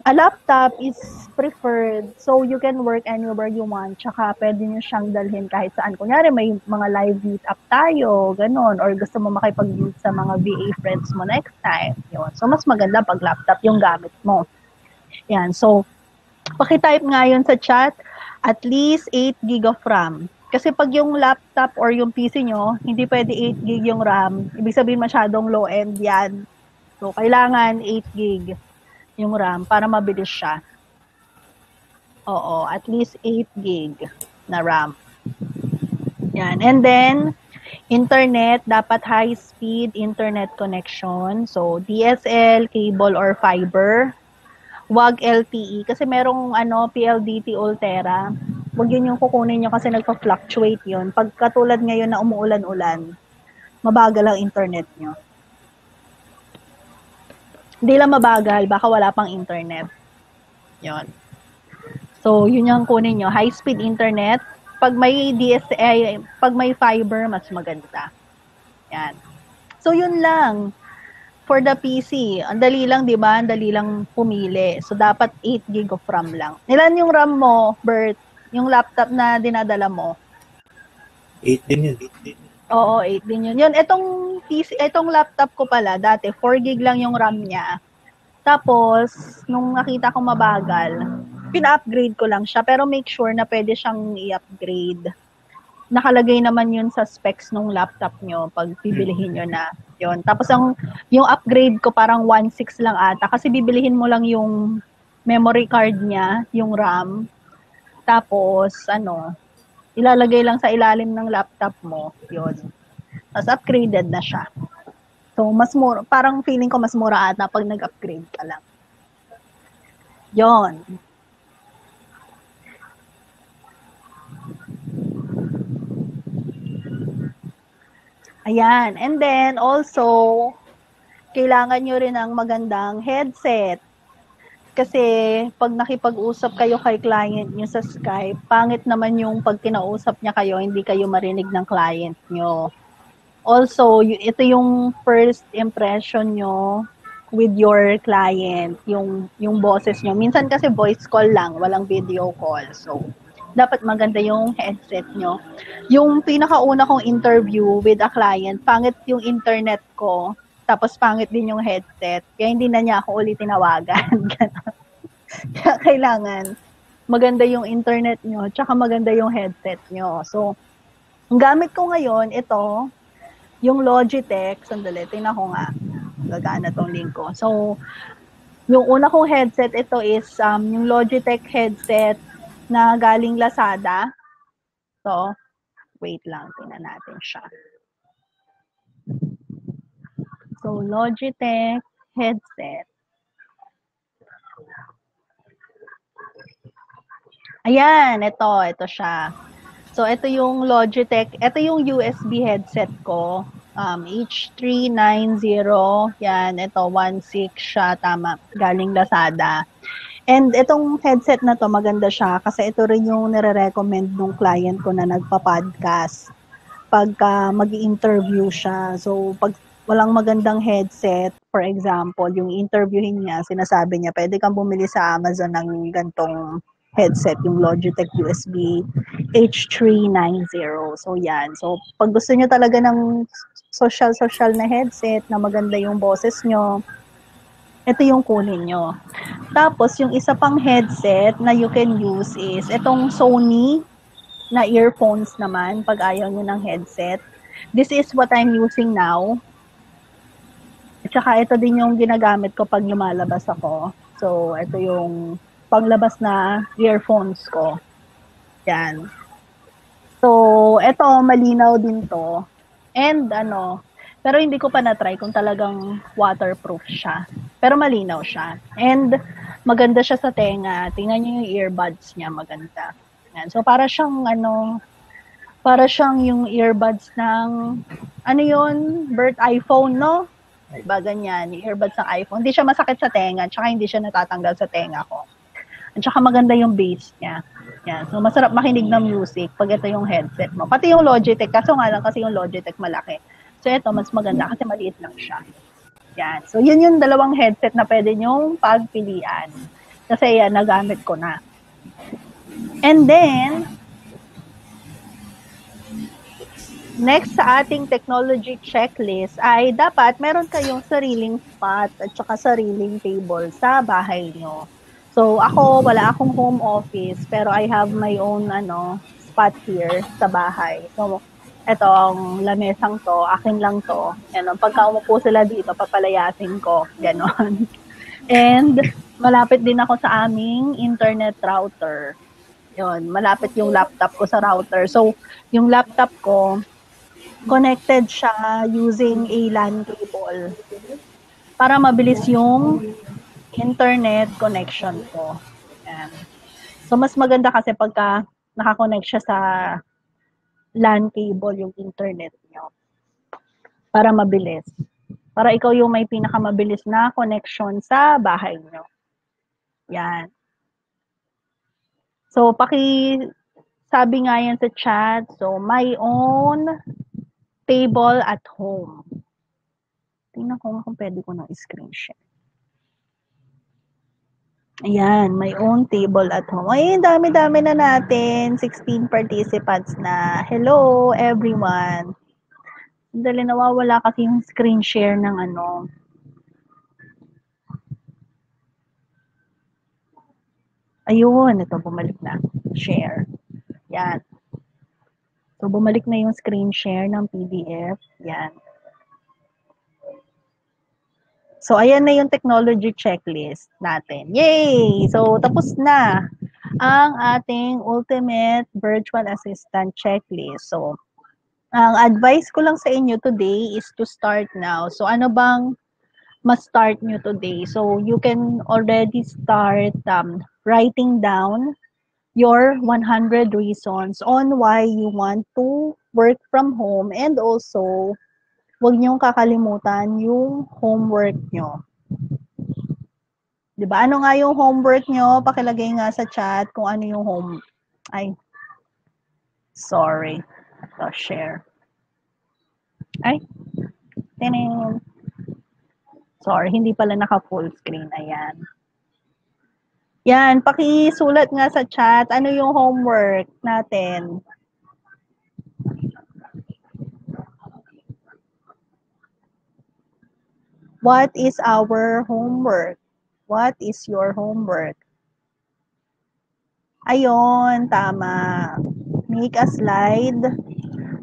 a laptop is preferred so you can work anywhere you want. Tsaka pwede nyo siyang dalhin kahit saan. Kunyari, may mga live meet-up tayo, ganun. Or gusto mo makipag-meet sa mga VA friends mo next time. Yun. So, mas maganda pag laptop yung gamit mo. Yan. So, pakitype nga yun sa chat, at least 8 gig of RAM. Kasi pag yung laptop or yung PC nyo, hindi pwede 8 gig yung RAM. Ibig sabihin masyadong low-end yan. So, kailangan 8 gig yung RAM para mabilis siya. Oo, at least 8 gig na RAM. Yan. And then, internet, dapat high-speed internet connection. So, DSL, cable, or fiber. Wag LTE. Kasi merong PLDT Ultera. Wag yun yung kukunin nyo kasi nagpa-fluctuate yun. Pag katulad ngayon na umuulan-ulan, mabagal ang internet nyo. Hindi lang mabagal, baka wala pang internet. Yun. So, So, yun yung kunin nyo. High-speed internet. Pag may DSA, pag may fiber, mas maganda. Yan. So, yun lang. For the PC, ang dali lang, di ba? Ang dali lang pumili. So, dapat 8 gig of RAM lang. Ilan yung RAM mo, Bert? Yung laptop na dinadala mo? 8 din yun. Oo, 8 din yun. Yun, itong laptop ko pala, dati, 4 gig lang yung RAM niya. Tapos, nung nakita ko mabagal, pina-upgrade ko lang siya. Pero make sure na pwede siyang i-upgrade. Nakalagay naman yun sa specs ng laptop nyo pag bibilihin nyo na yun. Tapos yung upgrade ko parang 1.6 lang ata kasi bibilihin mo lang yung memory card niya, yung RAM. Tapos ilalagay lang sa ilalim ng laptop mo, yun. Tapos upgraded na siya. So mas mura, parang feeling ko mas mura ata pag nag-upgrade ka lang. Yun. Ayan. And then, also, kailangan nyo rin ng magandang headset. Kasi, pag nakipag-usap kayo kay client nyo sa Skype, pangit naman yung pag kinausap niya kayo, hindi kayo marinig ng client nyo. Also, ito yung first impression nyo with your client, yung boses nyo. Minsan kasi voice call lang, walang video call. So, dapat maganda yung headset nyo. Yung pinakauna kong interview with a client, pangit yung internet ko, tapos pangit din yung headset. Kaya hindi na niya ako ulit tinawagan. Kaya kailangan maganda yung internet nyo, tsaka maganda yung headset nyo. So, ang gamit ko ngayon, ito, yung Logitech, sandali, tingnan ko nga. Gagana tong link ko. So, yung una kong headset, ito is yung Logitech headset na galing Lazada. So, wait lang, tingnan natin siya. So, Logitech headset. Ayan, ito siya. So, ito yung Logitech, ito yung USB headset ko. H390, yan, ito, 1.6 siya, tama, galing Lazada. And itong headset na to, maganda siya kasi ito rin yung nire-recommend ng client ko na nagpa-podcast pagka mag-i-interview siya. So, pag walang magandang headset, for example, yung interviewin niya, sinasabi niya, pwede kang bumili sa Amazon ng gantong headset, yung Logitech USB H390. So, yan. So, pag gusto niyo talaga ng social na headset na maganda yung boses nyo, ito yung kunin nyo. Tapos, yung isa pang headset na you can use is itong Sony na earphones naman pag ayaw nyo ng headset. This is what I'm using now. At saka ito din yung ginagamit ko pag lumalabas ako. So, ito yung panglabas na earphones ko. Yan. So, ito, malinaw din to. And pero hindi ko pa na-try kung talagang waterproof siya. Pero malinaw siya. And maganda siya sa tenga. Tingnan niyo yung earbuds niya, maganda. Yan. So para siyang yung earbuds ng Bert, iPhone, no? Diba ganyan, yung earbuds ng iPhone. Hindi siya masakit sa tenga, tsaka hindi siya natatanggal sa tenga ko. At saka maganda yung bass niya. Yan. So masarap makinig ng music pag ito yung headset mo. Pati yung Logitech, kaso nga lang kasi yung Logitech malaki. So, ito, mas maganda kasi maliit lang siya. Yan. So, yun yung dalawang headset na pwede nyong pagpilian. Kasi yan, nagamit ko na. And then, next sa ating technology checklist ay dapat meron kayong sariling spot at saka sariling table sa bahay nyo. So, ako, wala akong home office, pero I have my own spot here sa bahay. So, ito, ang lamesang to, akin lang to. Yan, pagka umupo sila dito, papalayasin ko. Ganon. And, malapit din ako sa aming internet router. Yun, malapit yung laptop ko sa router. So, yung laptop ko, connected siya using a LAN cable. Para mabilis yung internet connection ko. Yan. So, mas maganda kasi pagka nakakonect siya sa LAN cable yung internet nyo. Para mabilis. Para ikaw yung may pinakamabilis na connection sa bahay nyo. Yan. So, sabi nga yan sa chat, so, my own table at home. Tingnan ko kung pwede ko ng screen share. Ayan, my own table at home. Ay, dami-dami na natin. 16 participants na. Hello, everyone. Dali, nawawala kasi yung screen share ng ano. Ayun, ito, bumalik na. Share. Yan. So, bumalik na yung screen share ng PDF. Yan. So, ayan na yung technology checklist natin. Yay! So, tapos na ang ating ultimate virtual assistant checklist. So, ang advice ko lang sa inyo today is to start now. So, ano bang ma-start nyo today? So, you can already start writing down your 100 reasons on why you want to work from home, and also, huwag niyong kakalimutan yung homework nyo. Diba? Ano nga yung homework nyo? Pakilagay nga sa chat kung ano yung sorry. Ito, share. Tinin. Sorry, hindi pala naka-full screen. Ayan. Yan, pakisulat nga sa chat. Ano yung homework natin? What is our homework? What is your homework? Ayun, tama. Make a slide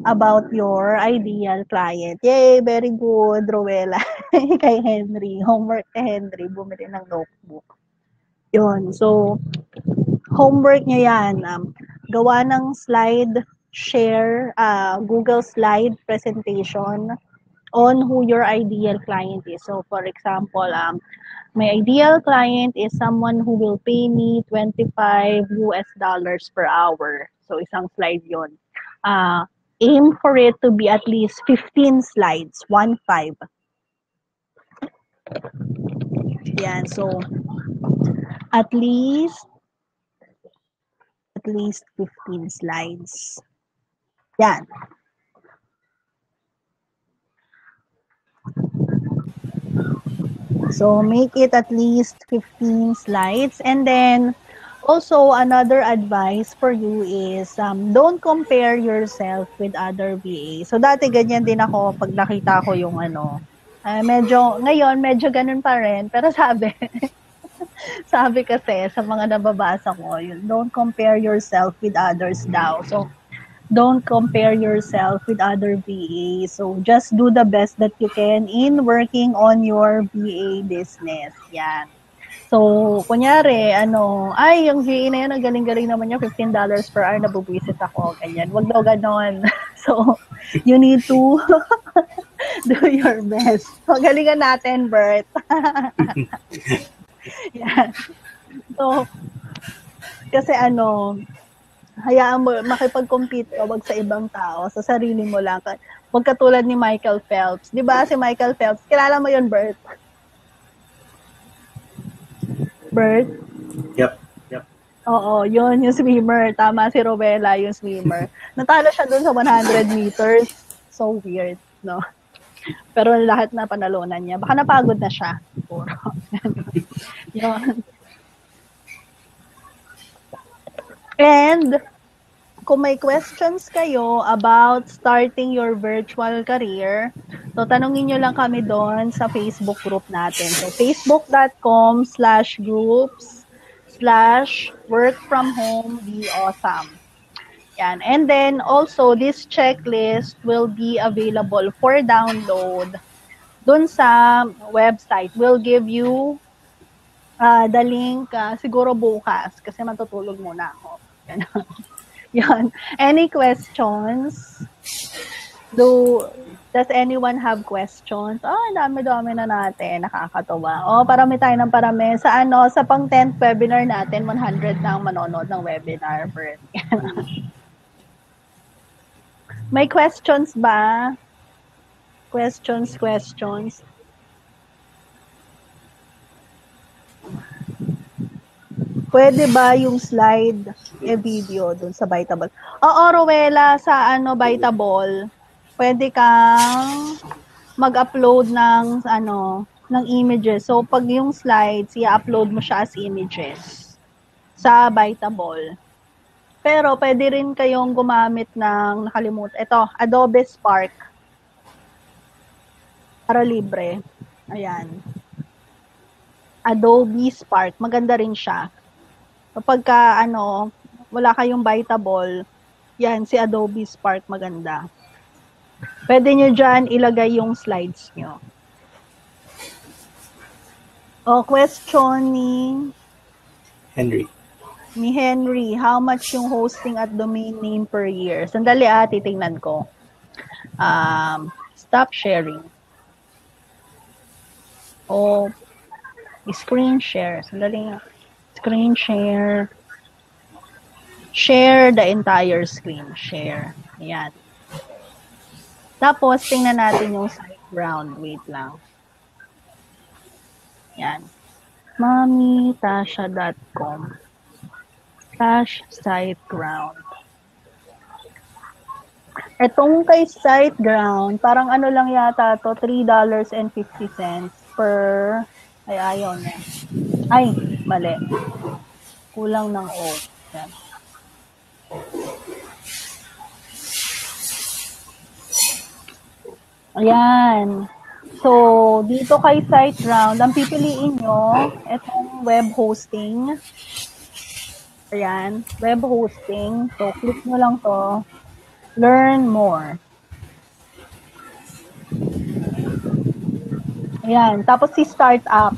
about your ideal client. Yay, very good, Rowella. Kay Henry. Homework kay Henry. Bumili ng notebook. Yun. So, homework nyo yan. Gawa ng slide, share, Google slide presentation on who your ideal client is. So, for example, my ideal client is someone who will pay me $25 per hour. So, isang slide yun. Aim for it to be at least 15 slides, 1-5. Yan, so, at least 15 slides. Yan. So, make it at least 15 slides. And then, also, another advice for you is, don't compare yourself with other VA. So, dati ganyan din ako pag nakita ko yung ngayon, medyo ganun pa rin. Pero sabi kasi sa mga nababasa ko, don't compare yourself with others daw. So, don't compare yourself with other VA. So, just do the best that you can in working on your VA business. Yan. So, kunyari, yung VA na yun, ang galing-galing naman niya, $15 per hour, nabubwisit ako, ganyan. Wag daw ganon. So, you need to do your best. So, galingan natin, Bert. Yan. So, kasi hayaan mo, makipag-compete ka, wag sa ibang tao, sa sarili mo lang. Wag katulad ni Michael Phelps. Di ba si Michael Phelps? Kilala mo yun, Bert? Bert? Yep. Oo, yun, yung swimmer. Tama si Rowella, yung swimmer. Natalo siya dun sa 100 meters. So weird, no? Pero lahat na panalunan niya. Baka napagod na siya. Puro. Yun. And, kung may questions kayo about starting your virtual career, so tanungin nyo lang kami doon sa Facebook group natin. So, facebook.com/groups/workfromhomebewawesome. Yan. And then, also, this checklist will be available for download doon sa website. We'll give you the link siguro bukas kasi matutulog muna ako. Yan. Any questions? Does anyone have questions? Dami-dami na natin. Nakakatawa. Parami tayo ng parami. Sa pang 10th webinar natin, 100 na ang manonood ng webinar. May questions ba? Questions? Pwede ba yung slide video dun sa Bitable? Oo, Rowela, sa Bitable, pwede kang mag-upload ng images. So, pag yung slides, i-upload mo siya as images sa Bitable. Pero, pwede rin kayong gumamit ng, ito, Adobe Spark. Para libre. Ayan. Adobe Spark. Maganda rin siya. Kapag wala kayong Bitable, yan, si Adobe Spark maganda. Pwede nyo dyan ilagay yung slides nyo. Question Henry. ni Henry, how much yung hosting at domain name per year? Sandali titingnan ko. Stop sharing. Screen share. Sandali nga. Screen share. Share the entire screen. Share. Ayan. Tapos, tingnan natin yung SiteGround. Wait lang. Ayan. mamitasha.com /SiteGround. Etong kay SiteGround, parang lang yata to, $3.50 per, ayaw na. Ay, mali. Kulang ng O. Yan. Ayan. So, dito kay SiteGround, ang pipiliin nyo, itong web hosting. Ayan, web hosting. So, click nyo lang to. Learn more. Ayan, tapos si startup.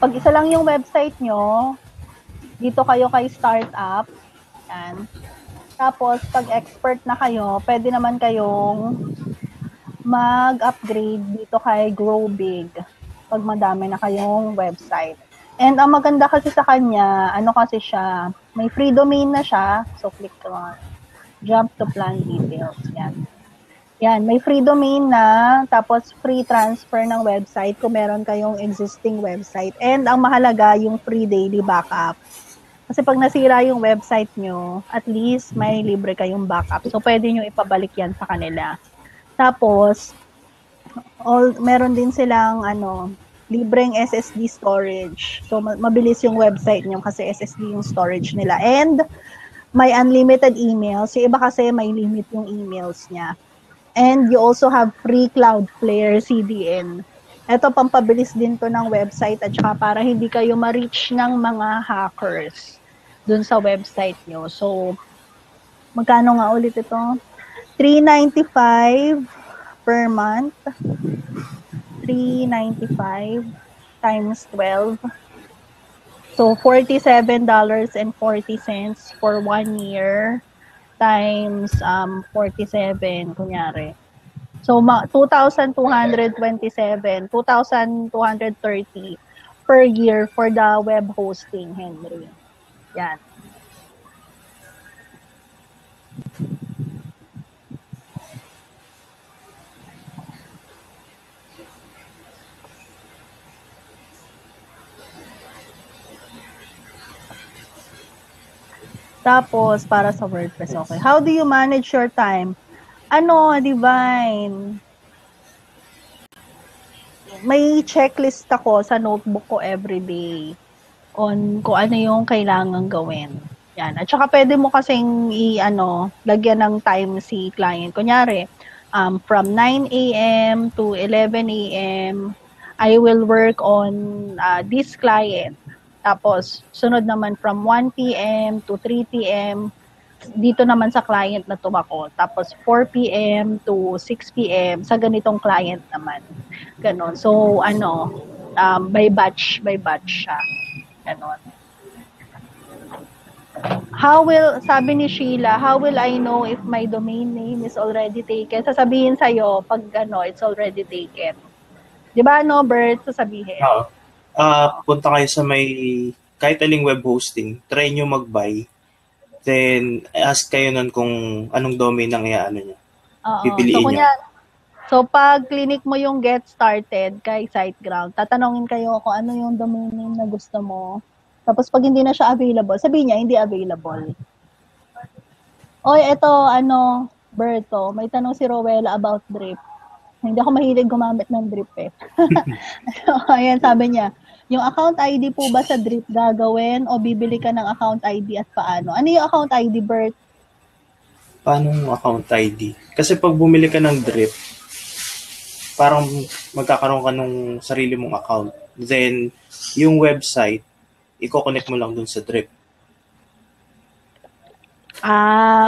Pag isa lang yung website nyo, dito kayo kay startup. Ayan. Tapos, pag expert na kayo, pwede naman kayong mag-upgrade dito kay Grow Big pag madami na kayong website. And ang maganda kasi sa kanya, kasi siya, may free domain na siya. So, click on jump to plan details. Yan. Yan, may free domain na, tapos free transfer ng website kung meron kayong existing website. And ang mahalaga, yung free daily backup. Kasi pag nasira yung website nyo, at least may libre kayong backup. So, pwede nyo ipabalik yan sa kanila. Tapos, meron din silang libreng SSD storage. So, mabilis yung website nyo kasi SSD yung storage nila. And, may unlimited emails. Yung iba kasi may limit yung emails niya. And you also have free Cloudflare CDN. Ito, pampabilis din to ng website at saka para hindi kayo ma-reach ng mga hackers dun sa website nyo. So, magkano nga ulit ito? $395 per month. 395 times 12. So, $47.40 for 1 year times 47, kunyari. So, 2,227, 2,230 per year for the web hosting, Henry. Yan. Tapos, para sa WordPress, okay. How do you manage your time? Divine? May checklist ako sa notebook ko everyday on kung ano yung kailangan gawin. Yan. At saka pwede mo kasing lagyan ng time si client. Kunyari, from 9 a.m. to 11 a.m., I will work on this client. Tapos, sunod naman from 1 p.m. to 3 p.m., dito naman sa client na tumako. Tapos, 4 p.m. to 6 p.m. sa ganitong client naman. Ganon. So, by batch siya. Ganon. Sabi ni Sheila, how will I know if my domain name is already taken? Sasabihin sa'yo pag it's already taken. Di ba, Bert? Sasabihin. Oo. Punta kayo sa kahit aling web hosting, try nyo mag-buy. Then, ask kayo nun kung anong domain ang nyo. Pipiliin nyo. So, pag clinic mo yung get started kay SiteGround, tatanungin kayo kung ano yung domain name na gusto mo. Tapos pag hindi na siya available, sabihin niya, hindi available. Oy, eto, Berto, may tanong si Rowella about drip. Hindi ako mahilig gumamit ng drip eh. Ayan, sabi niya, yung account ID po ba sa drip gagawin o bibili ka ng account ID at paano? Ano yung account ID, Bert? Paano yung account ID? Kasi pag bumili ka ng drip, parang magkakaroon ka ng sarili mong account. Then, yung website, i-connect mo lang dun sa drip.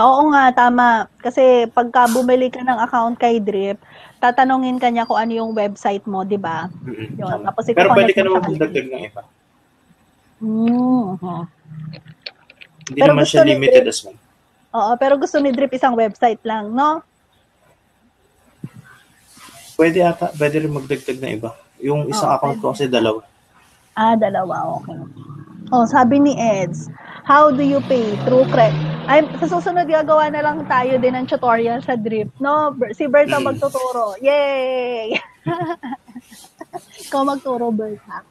Oo nga, tama. Kasi pagka bumili ka ng account kay Drip, tatanungin ka niya kung ano yung website mo, di ba? Yun. Tapos pero pwede ka mo naman magdagdag ng iba. Hindi Pero naman gusto siya ni limited Drip- as well. Oo, pero gusto ni Drip isang website lang, no? Pwede rin magdagdag ng iba. Yung isang account ko kasi dalawa. Dalawa, okay. Sabi ni Eds, how do you pay? Through credit? Ay, sa susunod gagawa na lang tayo din ng tutorial sa Drip, no? Si Berta magtuturo. Yay! Ikaw magturo, Berta.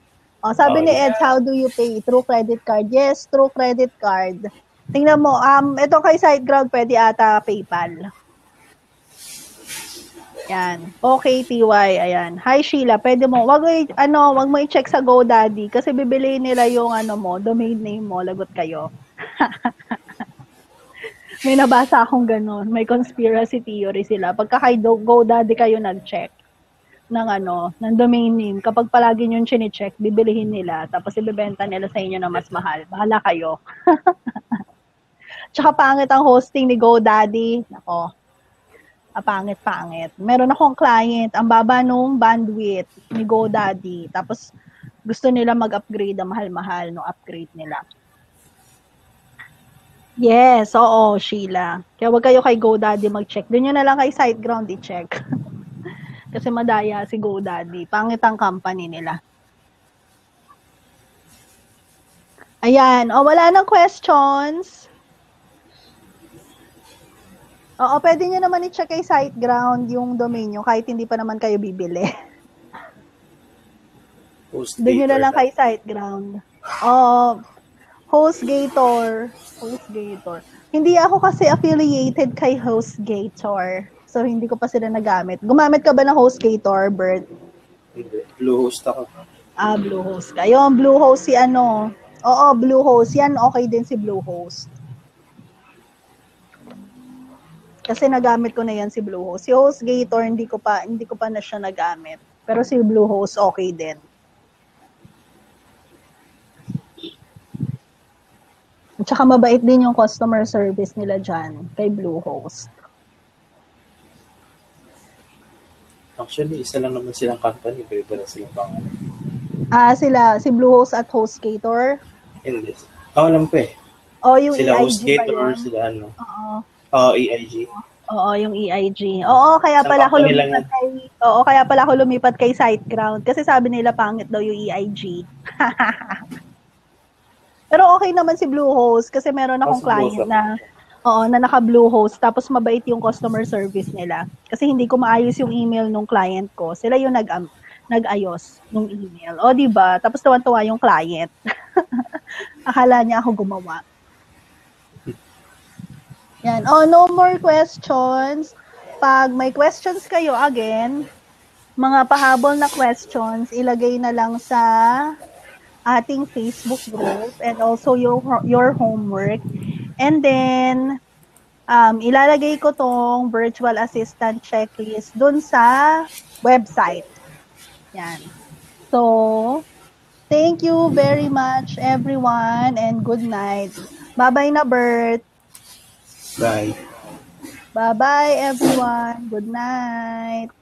Sabi ni Eds, how do you pay? Through credit card? Yes, through credit card. Tingnan mo, ito kay SiteGround, pwede ata PayPal. Yan. Okay, TY. Ayan. Hi, Sheila. Pwede mo. Wag mo i-check sa GoDaddy kasi bibili nila yung domain name mo. Lagot kayo. May nabasa akong ganun. May conspiracy theory sila. Pagka kay GoDaddy kayo nag-check ng domain name, kapag palagi nyo chine-check, bibilihin nila. Tapos ibebenta nila sa inyo na mas mahal. Bahala kayo. Tsaka pangit ang hosting ni GoDaddy. Nako. Pangit. Meron akong client, ang baba nung bandwidth ni GoDaddy. Tapos, gusto nila mag-upgrade, ang mahal-mahal no upgrade nila. Yes, oo, Sheila. Kaya wag kayo kay GoDaddy mag-check. Doon nyo na lang kay SiteGround i-check. Kasi madaya si GoDaddy. Pangit ang company nila. Ayan. Wala nang questions. Oo, pwede nyo naman i-check kay SiteGround yung domain nyo kahit hindi pa naman kayo bibili. Doon nyo na lang kay SiteGround. HostGator. Hindi ako kasi affiliated kay HostGator. So, hindi ko pa sila nagamit. Gumamit ka ba ng HostGator, Bert? Hindi. Bluehost ako. Bluehost ka. Yung Bluehost si Oo, Bluehost. Yan, okay din si Bluehost. Kasi nagamit ko na yan si Bluehost. Si HostGator, hindi ko pa na siya nagamit. Pero si Bluehost, okay din. At saka mabait din yung customer service nila dyan kay Bluehost. Actually, isa lang naman silang company. Pwede na silang pangalan. Si Bluehost at HostGator? Hindi. Alam ko eh. Yung sila EIG HostGator ba yun? Sila EIG. Yung EIG. Kaya pala ako lumipat kay SiteGround kasi sabi nila pangit daw yung EIG. Pero okay naman si Bluehost kasi meron akong client na naka Bluehost tapos mabait yung customer service nila. Kasi hindi ko maayos yung email nung client ko. Sila yung nag-ayos nung email. Di ba? Tapos tuwan-tuwa yung client. Akala niya ako gumawa. Yan. No more questions. Pag may questions kayo, again, mga pahabol na questions, ilagay na lang sa ating Facebook group and also your homework. And then, ilalagay ko tong virtual assistant checklist dun sa website. Yan. So, thank you very much, everyone, and good night. Bye-bye na, Bert. Bye. Bye-bye, everyone. Good night.